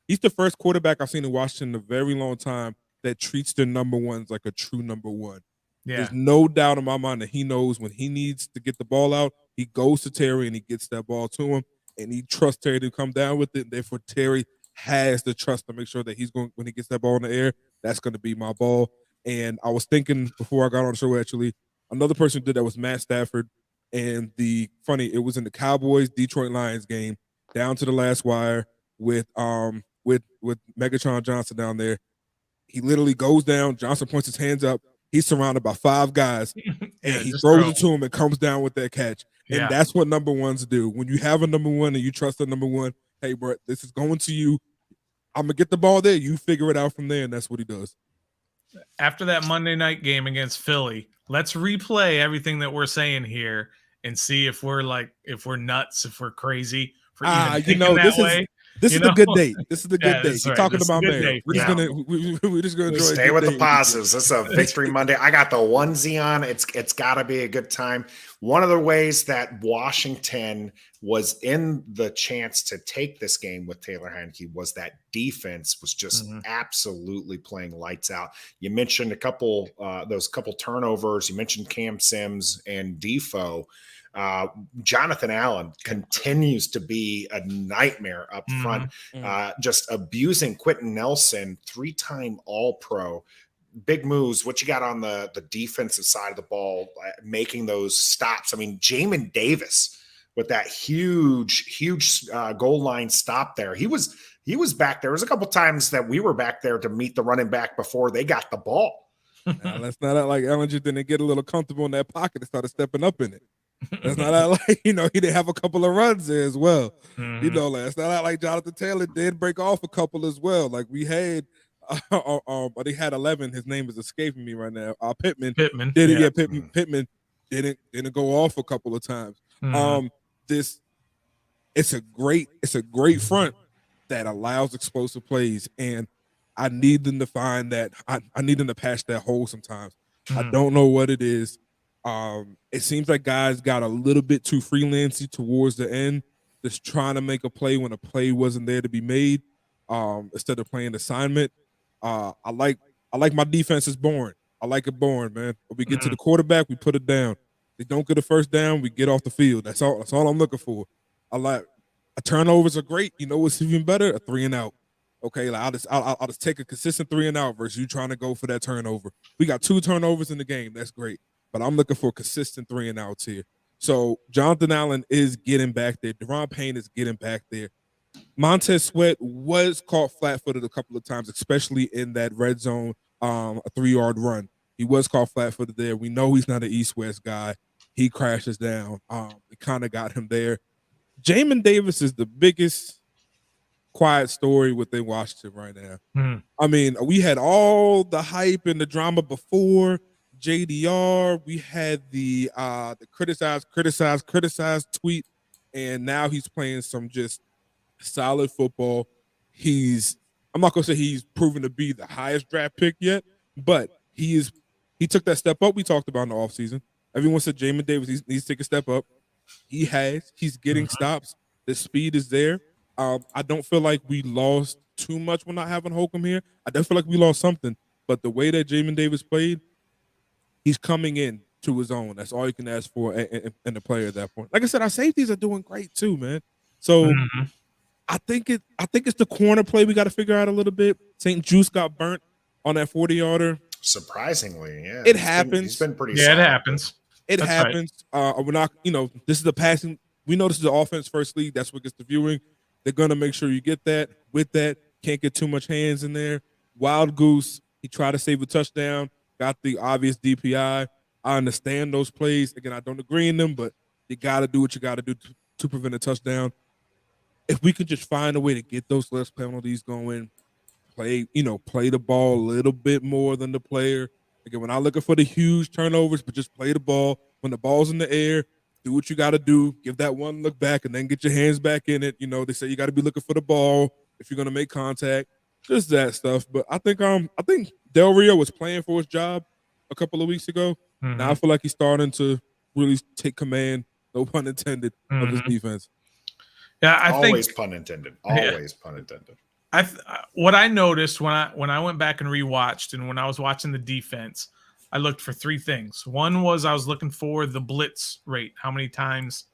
he's the first quarterback I've seen in Washington in a very long time that treats their number ones like a true number one. Yeah. There's no doubt in my mind that he knows when he needs to get the ball out, he goes to Terry and he gets that ball to him, and he trusts Terry to come down with it. And therefore, Terry has the trust to make sure that he's going, when he gets that ball in the air, that's going to be my ball. And I was thinking before I got on the show, actually, another person who did that was Matt Stafford. And it was in the Cowboys Detroit Lions game, down to the last wire with Megatron Johnson down there. He literally goes down. Johnson points his hands up. He's surrounded by 5 guys, and he throws it to him and comes down with that catch. And that's what number ones do. When you have a number one and you trust the number one, hey, bro, this is going to you. I'm going to get the ball there. You figure it out from there, and that's what he does. After that Monday night game against Philly, let's replay everything that we're saying here and see if we're nuts, if we're crazy for even thinking that way. This is a good day. This is a good day. You're talking about Mary. We're just gonna enjoy. Stay with the positives. This is a victory Monday. I got the onesie on. It's got to be a good time. One of the ways that Washington was in the chance to take this game with Taylor Heinicke was that defense was just absolutely playing lights out. You mentioned those couple turnovers. You mentioned Cam Sims and Defoe. Jonathan Allen continues to be a nightmare up front, just abusing Quentin Nelson, 3-time All-Pro. Big moves. What you got on the defensive side of the ball, making those stops? I mean, Jamin Davis with that huge goal line stop there. He was back there. There was a couple times that we were back there to meet the running back before they got the ball. Now, let's not act like Ellinger didn't get a little comfortable in that pocket and started stepping up in it. That's not like, he didn't have a couple of runs there as well. It's not like Jonathan Taylor did break off a couple as well. Like we had, but he had 11. His name is escaping me right now. Pittman. Pittman didn't go off a couple of times. It's a great front that allows explosive plays, and I need them to find that. I need them to patch that hole sometimes. I don't know what it is. It seems like guys got a little bit too freelancy towards the end, just trying to make a play when a play wasn't there to be made, instead of playing assignment. I like my defense is boring. I like it boring, man. When we get to the quarterback, we put it down. They don't get a first down, we get off the field. That's all I'm looking for. Turnovers are great. You know what's even better? A 3-and-out. Okay, I'll just take a consistent 3-and-out versus you trying to go for that turnover. We got 2 turnovers in the game. That's great. But I'm looking for consistent 3-and-outs here. So Jonathan Allen is getting back there. Deron Payne is getting back there. Montez Sweat was caught flat-footed a couple of times, especially in that red zone, a 3-yard run. He was caught flat-footed there. We know he's not an East-West guy. He crashes down. It kind of got him there. Jamin Davis is the biggest quiet story within Washington right now. I mean, we had all the hype and the drama before JDR. We had the criticize tweet, and now he's playing some just solid football. I'm not gonna say he's proven to be the highest draft pick yet, but he took that step up we talked about in the offseason. Everyone said Jamin Davis needs to take a step up. He has. He's getting stops. The speed is there. I don't feel like we lost too much when not having Holcomb here. I don't feel like we lost something. But the way that Jamin Davis played, he's coming in to his own. That's all you can ask for in a player at that point. Like I said, our safeties are doing great too, man. So I think it's the corner play we got to figure out a little bit. St. Juice got burnt on that 40-yarder. Surprisingly, yeah. It happens. He's been pretty solid. It happens. It happens. Right. We're not, this is the passing. We know this is the offense first league. That's what gets the viewing. They're going to make sure you get that. With that, can't get too much hands in there. Wild Goose, he tried to save a touchdown, got the obvious DPI. I understand those plays. Again, I don't agree in them, but you got to do what you got to do to prevent a touchdown. If we could just find a way to get those less penalties going, play the ball a little bit more than the player. Again, we're not looking for the huge turnovers, but just play the ball. When the ball's in the air, do what you got to do. Give that one look back and then get your hands back in it. They say you got to be looking for the ball if you're going to make contact. Just that stuff. But I think Del Rio was playing for his job a couple of weeks ago. Now I feel like he's starting to really take command, no pun intended, of his defense. Yeah, I think always pun intended. Always pun intended. What I noticed when I went back and rewatched, and when I was watching the defense, I looked for three things. One was I was looking for the blitz rate, how many times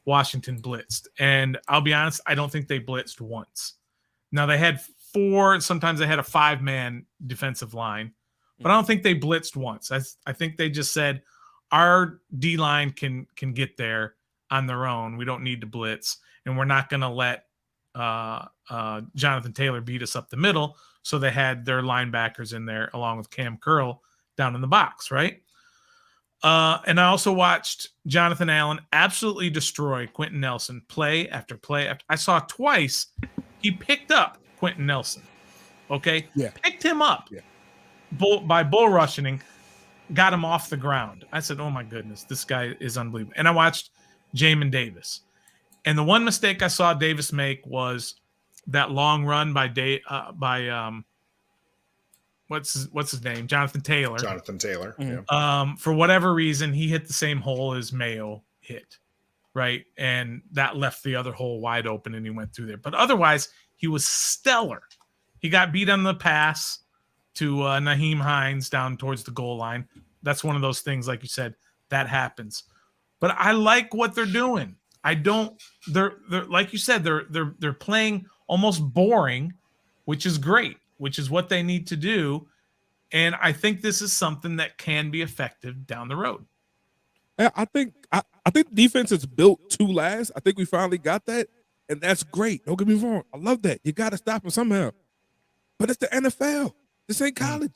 Washington blitzed. And I'll be honest, I don't think they blitzed once. Now they had 4, sometimes they had a 5-man defensive line, but I don't think they blitzed once. I think they just said our D-line can get there on their own. We don't need to blitz, and we're not going to let Jonathan Taylor beat us up the middle. So they had their linebackers in there along with Cam Curl down in the box, right? And I also watched Jonathan Allen absolutely destroy Quentin Nelson play after play. I saw twice he picked up Quentin Nelson. Okay? Yeah. Picked him up by bull rushing, got him off the ground. I said, oh my goodness, this guy is unbelievable. And I watched Jamin Davis. And the one mistake I saw Davis make was that long run by what's his name? Jonathan Taylor. Yeah. For whatever reason, he hit the same hole as Mayo hit, right? And that left the other hole wide open, and he went through there. But otherwise, he was stellar. He got beat on the pass to Nyheim Hines down towards the goal line. That's one of those things, like you said, that happens. But I like what they're doing. They're like you said, they're playing almost boring, which is great, which is what they need to do. And I think this is something that can be effective down the road. I think defense is built to last. I think we finally got that, and that's great. Don't get me wrong. I love that. You got to stop them somehow. But it's the NFL. This ain't college.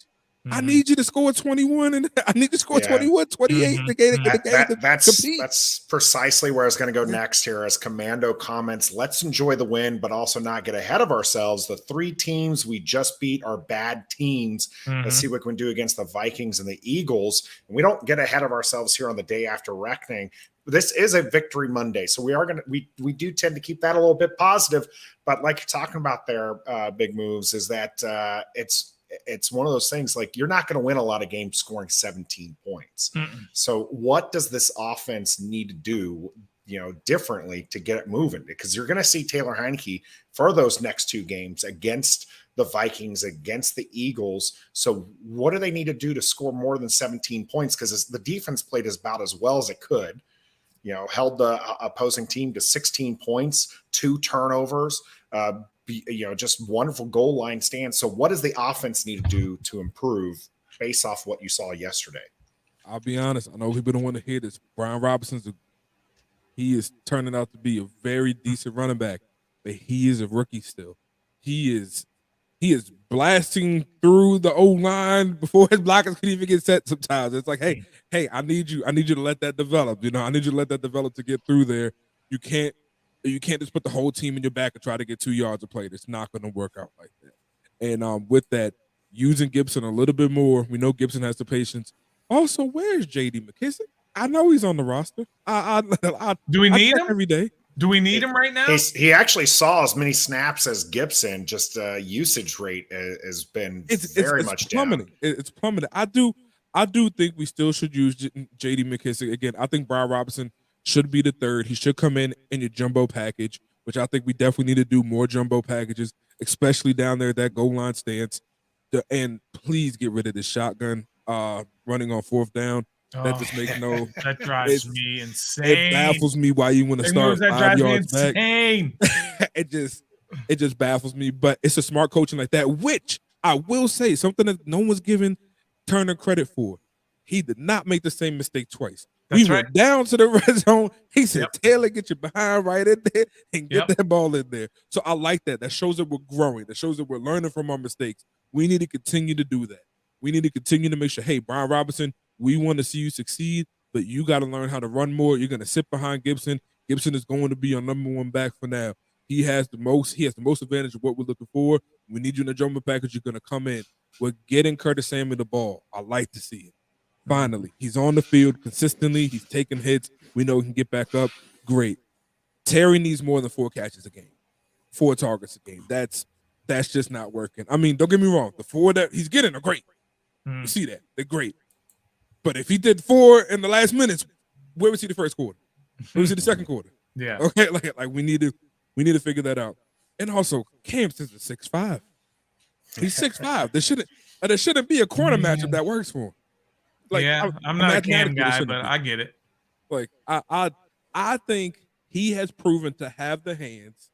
I need you to score 21, and I need to score 21, 28 to get the that's precisely where I was going to go next here. As Commando comments, let's enjoy the win, but also not get ahead of ourselves. The 3 teams we just beat are bad teams. Let's see what we can do against the Vikings and the Eagles. And we don't get ahead of ourselves here on the day after reckoning. This is a victory Monday, so we do tend to keep that a little bit positive. But like you're talking about there, big moves, is that it's one of those things, like, you're not going to win a lot of games scoring 17 points. So what does this offense need to do, differently to get it moving? Because you're going to see Taylor Heinicke for those next 2 games against the Vikings, against the Eagles. So what do they need to do to score more than 17 points? Because the defense played about as well as it could. Held the opposing team to 16 points, 2 turnovers, just wonderful goal line stands. So what does the offense need to do to improve based off what you saw yesterday? I'll be honest. I know people don't want to hear this. Brian Robinson's he is turning out to be a very decent running back, but he is a rookie still. He's he is blasting through the O-line before his blockers can even get set sometimes. It's like, hey, I need you to let that develop. I need you to let that develop to get through there. You can't just put the whole team in your back and try to get 2 yards of play. It's not going to work out like that. And with that, using Gibson a little bit more, we know Gibson has the patience. Also, where's J.D. McKissic? I know he's on the roster. Do we need him every day? Do we need him right now? He actually saw as many snaps as Gibson. Just usage rate has been very much plummeting. down. It's plummeting. I do think we still should use J.D. McKissic again. I think Brian Robinson should be the third. He should come in your jumbo package, which I think we definitely need to do more jumbo packages, especially down there at that goal line stance. And please get rid of this shotgun running on 4th down. That just makes that drives me insane. It baffles me why you want to start 5 yards back. It just baffles me. But it's a smart coaching like that, which I will say something that no one's giving Turner credit for. He did not make the same mistake twice. We went down to the red zone. He said, Taylor, get your behind right in there and get that ball in there. So I like that. That shows that we're growing. That shows that we're learning from our mistakes. We need to continue to do that. We need to continue to make sure, hey, Brian Robinson, we want to see you succeed, but you got to learn how to run more. You're going to sit behind Gibson. Gibson is going to be our number 1 back for now. He has the most advantage of what we're looking for. We need you in the jumbo package. You're going to come in. We're getting Curtis Samuel the ball. I like to see it. Finally, he's on the field consistently. He's taking hits. We know he can get back up. Great. Terry needs more than 4 catches a game, 4 targets a game. That's just not working. I mean, don't get me wrong. The 4 that he's getting are great. You see that. They're great. But if he did 4 in the last minutes, where was he the first quarter? Where was he the second quarter? Yeah. Okay. Like we need to figure that out. And also, Cam is 6'5". He's 6'5". There shouldn't be a corner matchup that works for him. Like, I'm not a Cam guy, but I get it. Like I think he has proven to have the hands.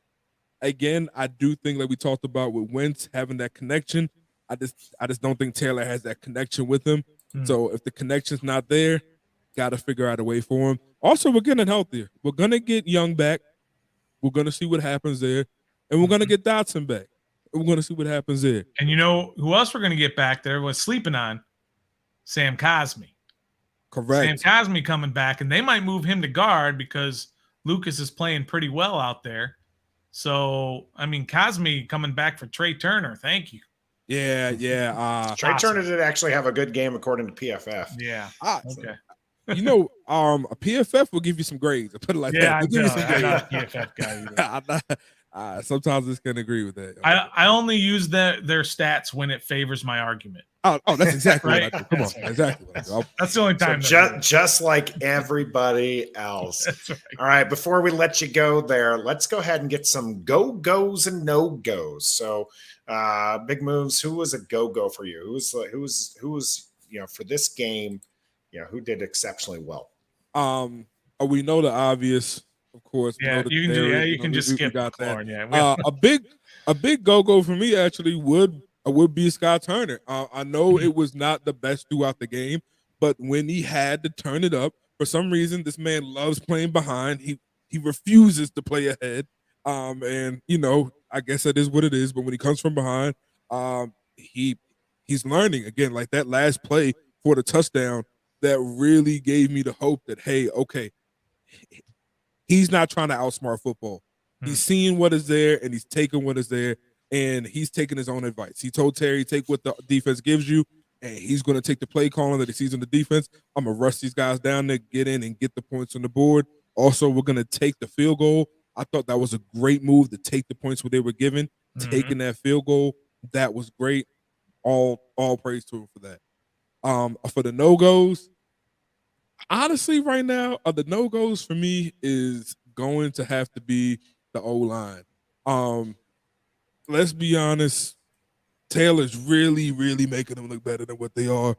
Again, I do think like we talked about with Wentz having that connection. I just don't think Taylor has that connection with him. So if the connection's not there, got to figure out a way for him. Also, we're getting healthier. We're going to get Young back. We're going to see what happens there. And we're going to get Dotson back. We're going to see what happens there. And you know who else we're going to get back there was sleeping on? Sam Cosmi. Correct. Sam Cosmi coming back, and they might move him to guard because Lucas is playing pretty well out there. So, I mean, Cosmi coming back for Trey Turner. Thank you. Yeah. Trey Turner did actually have a good game according to PFF. Yeah. Okay. A PFF will give you some grades. I put it like that. I'm not a PFF guy either. Sometimes I can agree with that. I only use their stats when it favors my argument. Oh, that's exactly right? What I do. Come on, exactly. That's the only time. Just like everybody else. That's right. All right, before we let you go there, let's go ahead and get some go-goes and no-goes. So, Big Moves, who was a go-go for you? Who was for this game, who did exceptionally well? We know the obvious, of course. Yeah, you can just skip McLaurin. Yeah, a big go-go for me actually would be Scott Turner. I know it was not the best throughout the game, but when he had to turn it up, for some reason, this man loves playing behind. He refuses to play ahead. And I guess that is what it is. But when he comes from behind, he's learning again. Like that last play for the touchdown, that really gave me the hope that, hey, okay, he's not trying to outsmart football. He's seeing what is there and he's taking what is there. And he's taking his own advice. He told Terry, take what the defense gives you, and he's going to take the play calling that he sees in the defense. I'm going to rush these guys down there, get in, and get the points on the board. Also, we're going to take the field goal. I thought that was a great move to take the points where they were given. Taking that field goal, that was great. All praise to him for that. For the no-goes, honestly, right now, the no-goes for me is going to have to be the O-line. Let's be honest, Taylor's really, really making them look better than what they are.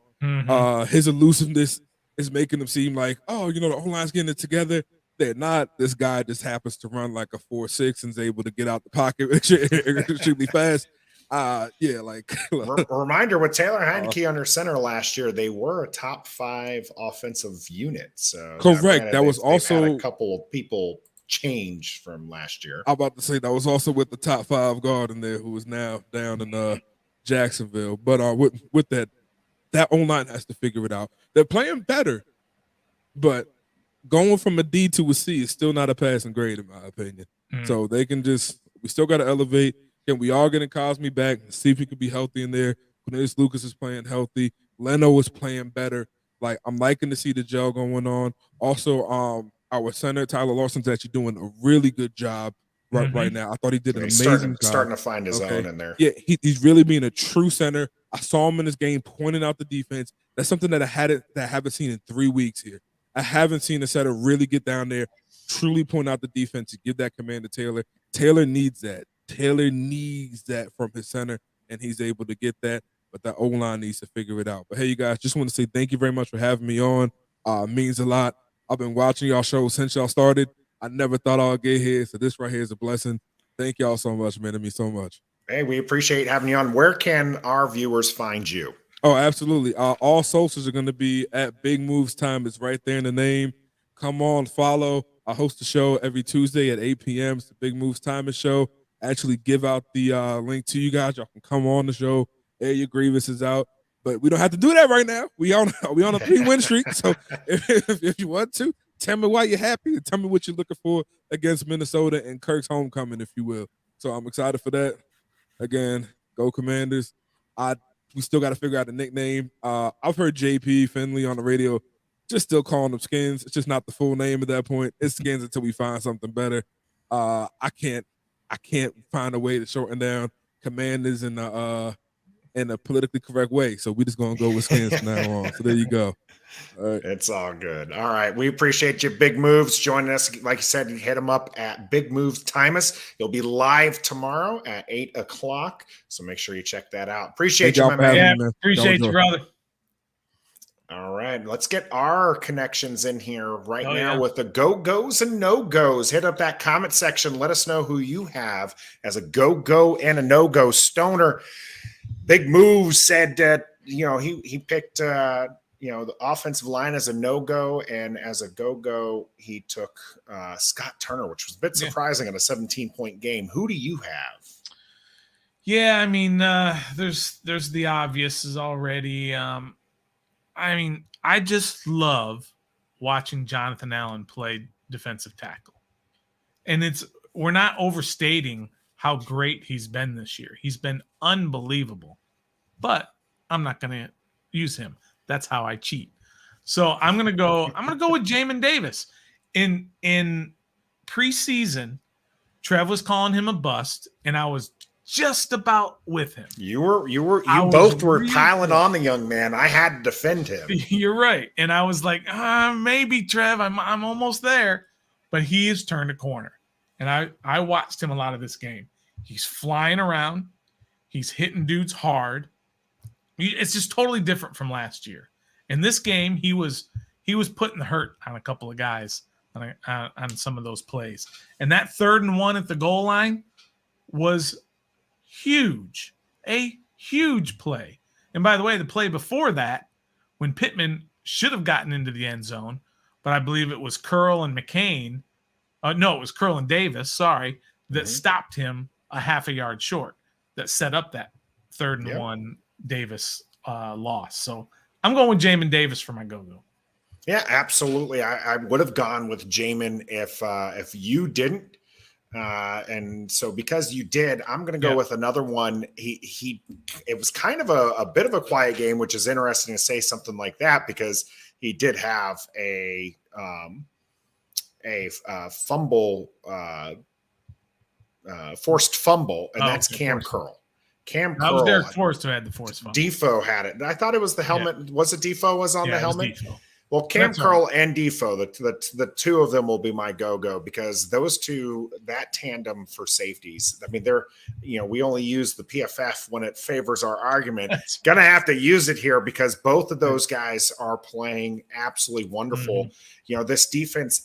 His elusiveness is making them seem like, the O-line's getting it together. They're not. This guy just happens to run like a 4.6 and is able to get out the pocket extremely fast. Reminder with Taylor Heinicke under center last year, they were a top 5 offensive unit. So correct. That was also had a couple of people change from last year. I'm about to say that was also with the top 5 guard in there who is now down in Jacksonville. But with that O-line has to figure it out. They're playing better, but going from a D to a C is still not a passing grade in my opinion. So they can we still got to elevate. Can we all get Cosme back and see if he could be healthy in there? Cornelius Lucas is playing healthy. Leno is playing better. Like, I'm liking to see the gel going on. Also, our center, Tyler Lawson's actually doing a really good job right now. I thought he did an amazing job. Starting to find his own in there. Yeah, he's really being a true center. I saw him in his game pointing out the defense. That's something that I haven't seen in 3 weeks here. I haven't seen a center really get down there, truly point out the defense, and give that command to Taylor. Taylor needs that. Taylor needs that from his center, and he's able to get that. But the O-line needs to figure it out. But hey, you guys, just want to say thank you very much for having me on. Means a lot. I've been watching y'all show since y'all started. I never thought I'd get here, so this right here is a blessing. Thank y'all so much, man. It means so much. Hey, we appreciate having you on. Where can our viewers find you? Oh, absolutely. All socials are going to be at Big Moves Time. It's right there in the name. Come on, follow. I host the show every Tuesday at 8 p.m. It's the Big Moves Time show. Actually give out the link to you guys. Y'all can come on the show, air your grievances out. But we don't have to do that right now. We on a 3-win streak. So if you want to, tell me why you're happy and tell me what you're looking for against Minnesota and Kirk's homecoming, if you will. So I'm excited for that. Again, go Commanders. We still got to figure out a nickname. I've heard JP Finley on the radio just still calling them Skins. It's just not the full name at that point. It's Skins until we find something better. I can't find a way to shorten down Commanders in a politically correct way. So we just gonna go with Skins from now on. So there you go. All right. It's all good. All right. We appreciate you, Big Moves, joining us. Like you said, you hit them up at Big Moves Timus. You'll be live tomorrow at 8 o'clock. So make sure you check that out. Appreciate you, my man. Yeah, appreciate you, brother. All right, let's get our connections in here right now with the go-goes and no-goes. Hit up that comment section. Let us know who you have as a go-go and a no-go. Stoner, Big Move said that, he picked, the offensive line as a no-go, and as a go-go, he took Scott Turner, which was a bit surprising in a 17-point game. Who do you have? Yeah, I mean, there's the obvious is already. I just love watching Jonathan Allen play defensive tackle. And we're not overstating how great he's been this year. He's been unbelievable. But I'm not going to use him. That's how I cheat. So I'm going to go with Jamin Davis. In preseason, Trev was calling him a bust, and I was just about with him. You both were piling on the young man. I had to defend him. You're right. And I was like, maybe Trev, I'm almost there. But he has turned a corner. And I watched him a lot of this game. He's flying around. He's hitting dudes hard. It's just totally different from last year. In this game, he was putting the hurt on a couple of guys on some of those plays. And that 3rd and 1 at the goal line was huge, a huge play. And by the way, the play before that, when Pittman should have gotten into the end zone, but I believe it was Curl and McCain. No, it was Curl and Davis, that stopped him a half a yard short, that set up that 3rd and 1 Davis loss. So I'm going with Jamin Davis for my go-go. Yeah, absolutely. I would have gone with Jamin if you didn't. And so because you did, I'm going to go with another one. It was kind of a bit of a quiet game, which is interesting to say something like that, because he did have a fumble, forced fumble, and that's Cam Curl. Cam Curl. That was Derek Forrest who had the forced fumble. Defoe had it. I thought it was the helmet. Yeah. Was it Defoe was on the helmet? Well, Cam That's Curl right. and Defoe, the two of them will be my go-go, because those two, that tandem for safeties, I mean, they're, we only use the PFF when it favors our argument. Going to have to use it here because both of those guys are playing absolutely wonderful. Mm-hmm. This defense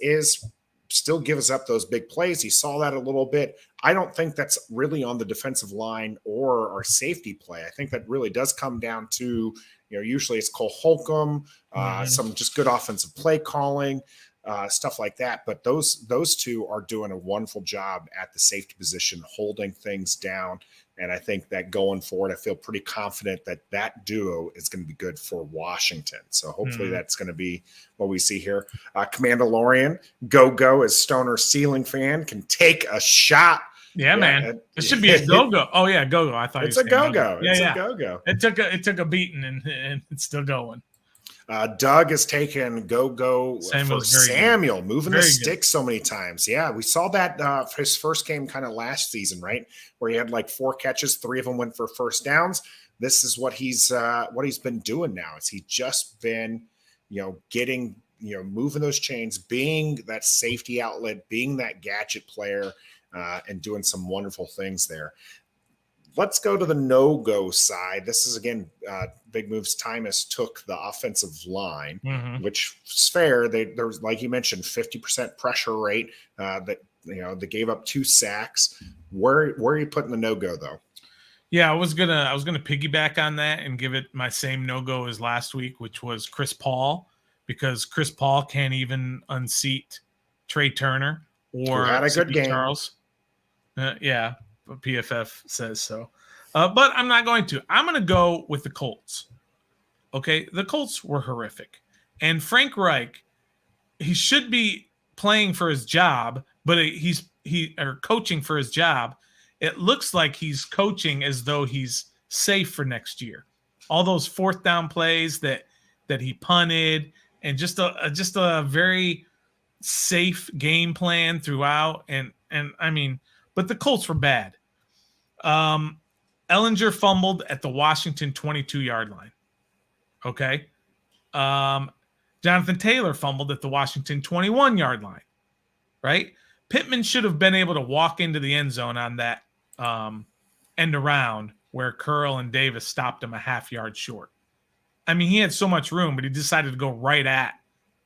still gives up those big plays. You saw that a little bit. I don't think that's really on the defensive line or our safety play. I think that really does come down to, usually it's Cole Holcomb, some just good offensive play calling. stuff like that. But those two are doing a wonderful job at the safety position, holding things down. And I think that going forward, I feel pretty confident that duo is going to be good for Washington. So hopefully that's going to be what we see here. Commander Lorian, go as Stoner ceiling fan, can take a shot. Yeah, man. It should be a go-go. Oh, yeah, go-go. I thought it's a go-go. Yeah, it's a go-go. It took a beating, and it's still going. Doug has taken go for Samuel, moving the stick so many times. Yeah, we saw that his first game kind of last season, right? Where he had like 4 catches, 3 of them went for first downs. This is what he's been doing now. Is he just been, getting, moving those chains, being that safety outlet, being that gadget player, and doing some wonderful things there. Let's go to the no-go side. This is, again, big moves. Tymus took the offensive line, which is fair. There was, like you mentioned, 50% pressure rate they gave up 2 sacks. Where are you putting the no-go, though? Yeah, I was gonna piggyback on that and give it my same no-go as last week, which was Chris Paul, because Chris Paul can't even unseat Trey Turner or had a good game. Charles. Yeah. PFF says so. But I'm not going to. I'm going to go with the Colts. Okay? The Colts were horrific. And Frank Reich, he should be playing for his job, but he's coaching for his job. It looks like he's coaching as though he's safe for next year. All those 4th down plays that he punted, and just a very safe game plan throughout. And I mean, but the Colts were bad. Ellinger fumbled at the Washington 22-yard line. Okay. Jonathan Taylor fumbled at the Washington 21-yard line. Right? Pittman should have been able to walk into the end zone on that end around where Curl and Davis stopped him a half yard short. I mean, he had so much room, but he decided to go right at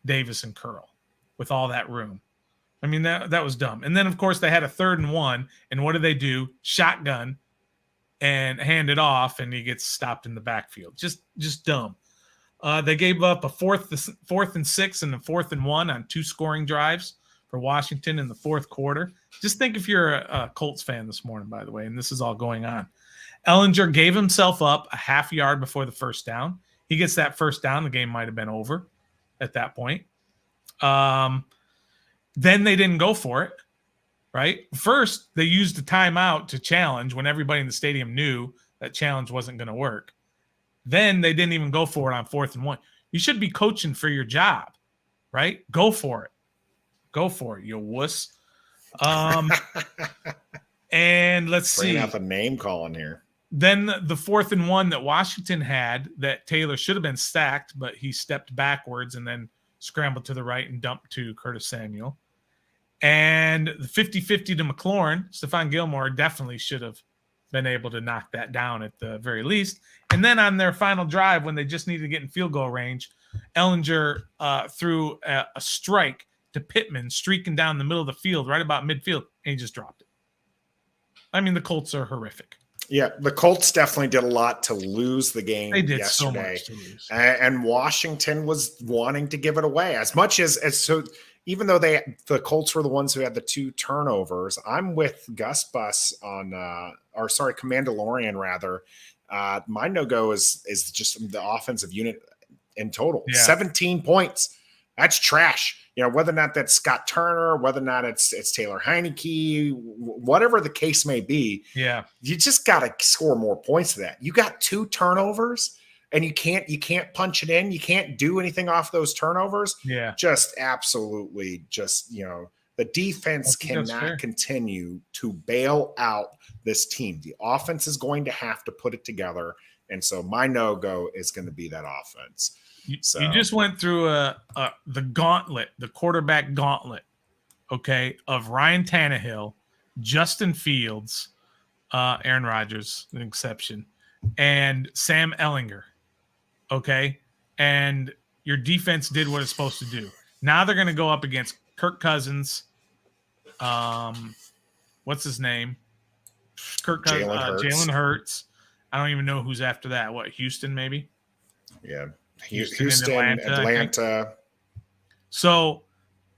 Davis and Curl with all that room. I mean, that was dumb. And then, of course, they had a 3rd and 1. And what do? Shotgun and hand it off, and he gets stopped in the backfield. Just dumb. They gave up a 4th and 6 and a 4th and 1 on 2 scoring drives for Washington in the 4th quarter. Just think if you're a Colts fan this morning, by the way, and this is all going on. Ellinger gave himself up a half yard before the first down. He gets that first down. The game might have been over at that point. Then they didn't go for it, right? First, they used the timeout to challenge when everybody in the stadium knew that challenge wasn't going to work. Then they didn't even go for it on 4th and 1. You should be coaching for your job, right? Go for it. Go for it, you wuss. And let's see. Bringing out the name calling here. Then the 4th and 1 that Washington had that Taylor should have been stacked, but he stepped backwards and then scrambled to the right and dumped to Curtis Samuel. And the 50-50 to McLaurin, Stephon Gilmore definitely should have been able to knock that down at the very least. And then on their final drive, when they just needed to get in field goal range, Ellinger threw a strike to Pittman, streaking down the middle of the field, right about midfield, and he just dropped it. I mean, the Colts are horrific. Yeah, the Colts definitely did a lot to lose the game they did yesterday. So much to lose. And Washington was wanting to give it away as much as so. Even though the Colts were the ones who had the 2 turnovers, I'm with Gus Bus on, Commander Lorian rather. My no-go is just the offensive unit in total. Yeah. 17 points. That's trash. Whether or not that's Scott Turner, whether or not it's Taylor Heinicke, whatever the case may be. Yeah, you just got to score more points than that. You got 2 turnovers. And you can't punch it in. You can't do anything off those turnovers. Yeah. Just absolutely the defense cannot continue to bail out this team. The offense is going to have to put it together. And so my no-go is going to be that offense. You just went through the gauntlet, the quarterback gauntlet, okay, of Ryan Tannehill, Justin Fields, Aaron Rodgers, an exception, and Sam Ellinger. Okay, and your defense did what it's supposed to do. Now they're going to go up against Kirk Cousins. What's his name? Jalen Hurts. I don't even know who's after that. What, Houston maybe? Yeah, Houston, Atlanta. So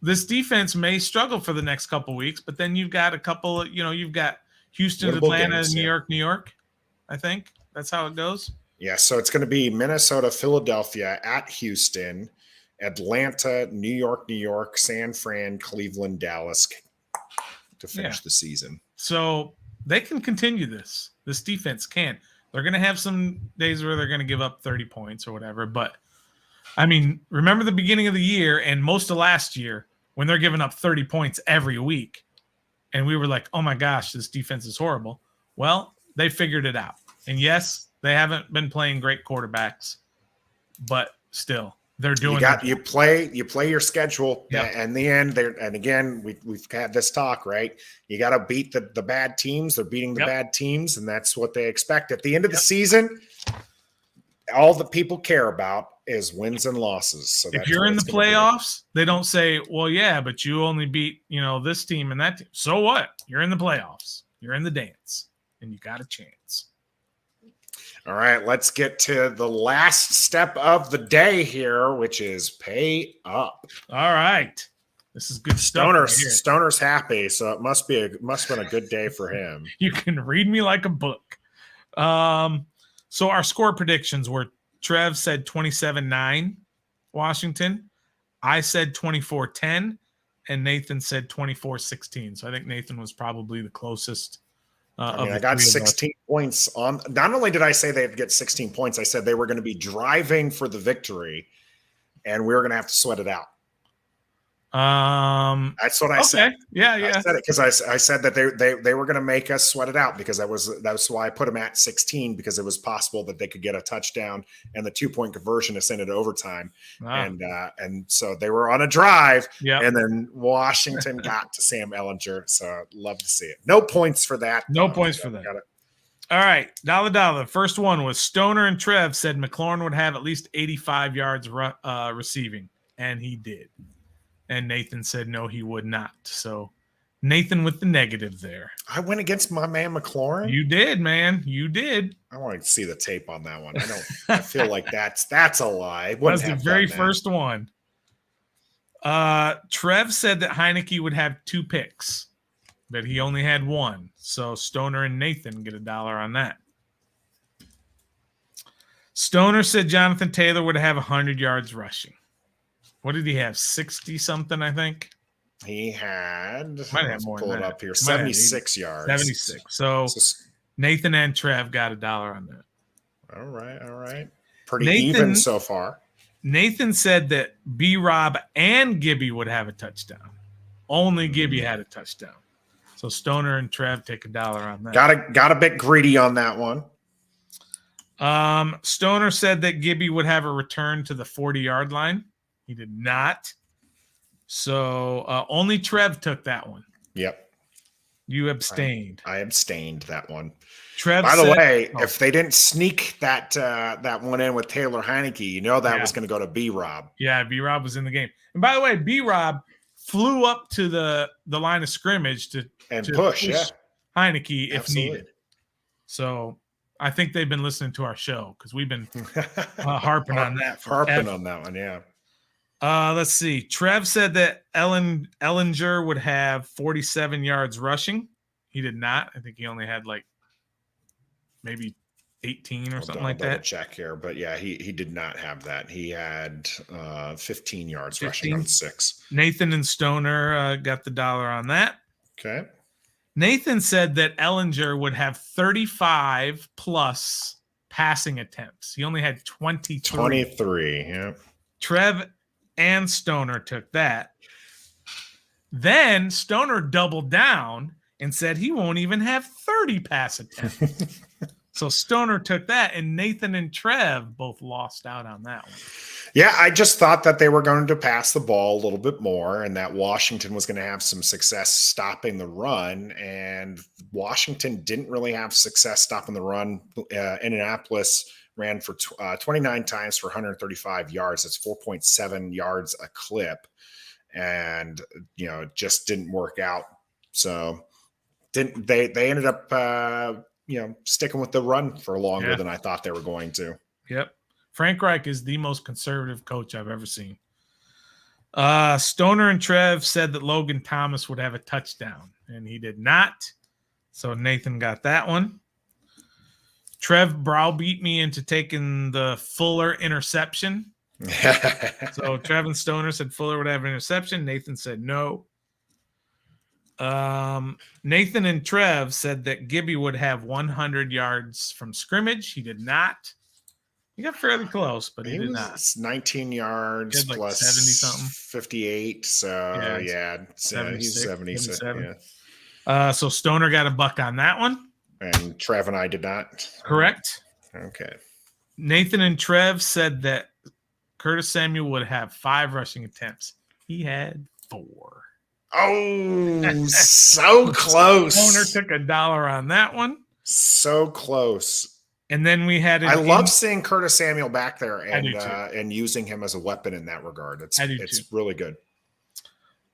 this defense may struggle for the next couple weeks, but then you've got a couple, you've got Houston, Winnable Atlanta, games, New York. I think that's how it goes. Yeah, so it's going to be Minnesota, Philadelphia, at Houston, Atlanta, New York, San Fran, Cleveland, Dallas to finish the season. So they can continue this. This defense can. They're going to have some days where they're going to give up 30 points or whatever. But, I mean, remember the beginning of the year and most of last year when they're giving up 30 points every week. And we were like, oh, my gosh, this defense is horrible. Well, they figured it out. And, yes, they haven't been playing great quarterbacks. But still, they're doing you play your schedule. Yep. In the end, and again, we've had this talk, right? You got to beat the bad teams. They're beating the bad teams, and that's what they expect. At the end of the season, all that people care about is wins and losses. So if you're in the playoffs, they don't say, well, yeah, but you only beat, this team and that team. So what? You're in the playoffs. You're in the dance, and you got a chance. All right, let's get to the last step of the day here, which is pay up. All right. This is good stuff. Stoner's happy, so it must have been a good day for him. You can read me like a book. So our score predictions were Trev said 27-9 Washington. I said 24-10, and Nathan said 24-16. So I think Nathan was probably the closest. I got 16 points on. Not only did I say they'd get 16 points, I said they were going to be driving for the victory, and we were going to have to sweat it out. That's what I said. Yeah. I said it because I said that they were going to make us sweat it out because that's why I put them at 16 because it was possible that they could get a touchdown and the 2-point conversion to send it to overtime, and so they were on a drive. Yeah, and then Washington got to Sam Ehlinger, so love to see it. No points for that. No points for that. All right, dollar. First one was Stoner and Trev said McLaurin would have at least 85 yards receiving, and he did. And Nathan said, no, he would not. So Nathan with the negative there. I went against my man McLaurin. You did, man. You did. I want to see the tape on that one. I feel like that's a lie. That's the very first one. Trev said that Heinicke would have 2 picks, but he only had 1. So Stoner and Nathan get $1 on that. Stoner said Jonathan Taylor would have 100 yards rushing. What did he have? 60-something, I think. He had. Might have more. Pull it up here. 76 yards. 76. So Nathan and Trev got $1 on that. All right. Pretty even so far. Nathan said that B-Rob and Gibby would have a touchdown. Only Gibby had a touchdown. So Stoner and Trev take $1 on that. Got a bit greedy on that one. Stoner said that Gibby would have a return to the 40-yard line. He did not. So only Trev took that one. Yep. You abstained. I abstained that one. Trev. By the way, if they didn't sneak that one in with Taylor Heinicke, that was going to go to B-Rob. Yeah, B-Rob was in the game. And by the way, B-Rob flew up to the line of scrimmage to push Heinicke if needed. So I think they've been listening to our show because we've been harping on that. Harping on that one, yeah. Let's see. Trev said that Ehlinger would have 47 yards rushing. He did not. I think he only had maybe 18 or something like that. Check here, but yeah, he did not have that. He had 15 yards rushing on 6. Nathan and Stoner got the $1 on that. Okay. Nathan said that Ehlinger would have 35 plus passing attempts. He only had 23. 23, yeah. Trev and Stoner took that. Then Stoner doubled down and said he won't even have 30 pass attempts. So Stoner took that, and Nathan and Trev both lost out on that one. Yeah, I just thought that they were going to pass the ball a little bit more and that Washington was going to have some success stopping the run, and Washington didn't really have success stopping the run. Indianapolis ran for 29 times for 135 yards. That's 4.7 yards a clip, and it just didn't work out. So they ended up sticking with the run for longer than I thought they were going to. Yep. Frank Reich is the most conservative coach I've ever seen. Stoner and Trev said that Logan Thomas would have a touchdown, and he did not. So Nathan got that one. Trev browbeat me into taking the Fuller interception. So Trev and Stoner said Fuller would have an interception. Nathan said no. Nathan and Trev said that Gibby would have 100 yards from scrimmage. He did not. He got fairly close, but he did not. 19 yards like plus 70 something. 58. So yeah, 77. Yeah. So Stoner got a buck on that one. And Trev and I did not. Correct. Okay. Nathan and Trev said that Curtis Samuel would have 5 rushing attempts. He had 4. Oh, so close. Stoner took $1 on that one. So close. And then we had. I love seeing Curtis Samuel back there and using him as a weapon in that regard. It's really good.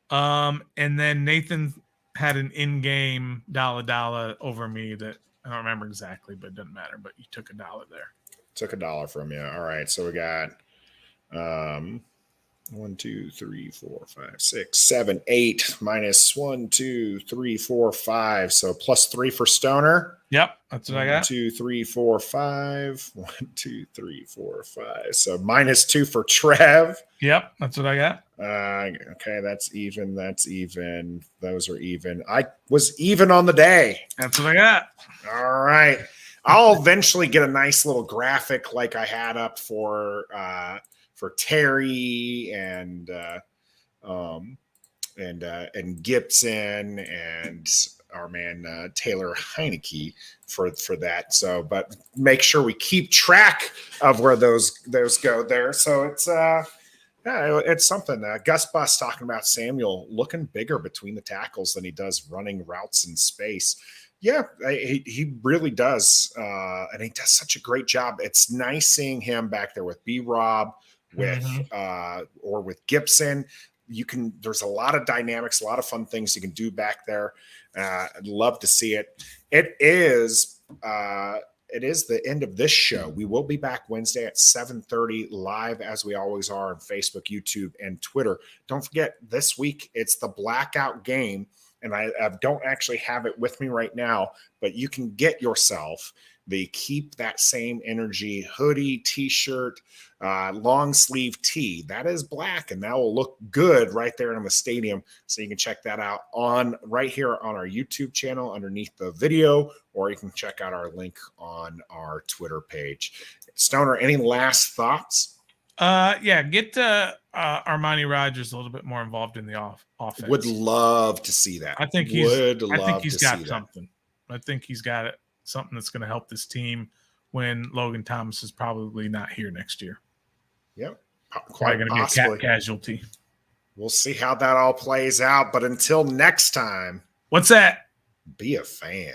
And then Nathan had an in-game $1 over me that I don't remember exactly, but it doesn't matter. But you took $1 there. Took $1 from you. All right, so we got 1, 2, 3, 4, 5, 6, 7, 8 minus 1, 2, 3, 4, 5. So plus 3 for Stoner. Yep, that's what I got. 1, 2, 3, 4, 5. 1, 2, 3, 4, 5. So minus 2 for Trev. Yep, that's what I got. Okay, that's even. That's even. Those are even. I was even on the day. That's what I got. All right. I'll eventually get a nice little graphic like I had up for Terry and Gibson and our man Taylor Heinicke for that. So, but make sure we keep track of where those go there. So it's something. Gus Bus talking about Samuel looking bigger between the tackles than he does running routes in space. Yeah, he really does, and he does such a great job. It's nice seeing him back there with B-Rob. Or with Gibson. There's a lot of dynamics, a lot of fun things you can do back there. I'd love to see it. It is the end of this show. We will be back Wednesday at 7:30 live as we always are on Facebook, YouTube, and Twitter. Don't forget this week it's the blackout game, and I don't actually have it with me right now, but you can get yourself the Keep That Same Energy hoodie, t-shirt, long sleeve tee. That is black, and that will look good right there in the stadium. So you can check that out right here on our YouTube channel underneath the video, or you can check out our link on our Twitter page. Stoner, any last thoughts? Get Armani Rogers a little bit more involved in the offense. Would love to see that. I think he's got something. I think he's got it. Something that's going to help this team when Logan Thomas is probably not here next year. Yep. Quite going to be a cap casualty. We'll see how that all plays out. But until next time. What's that? Be a fan.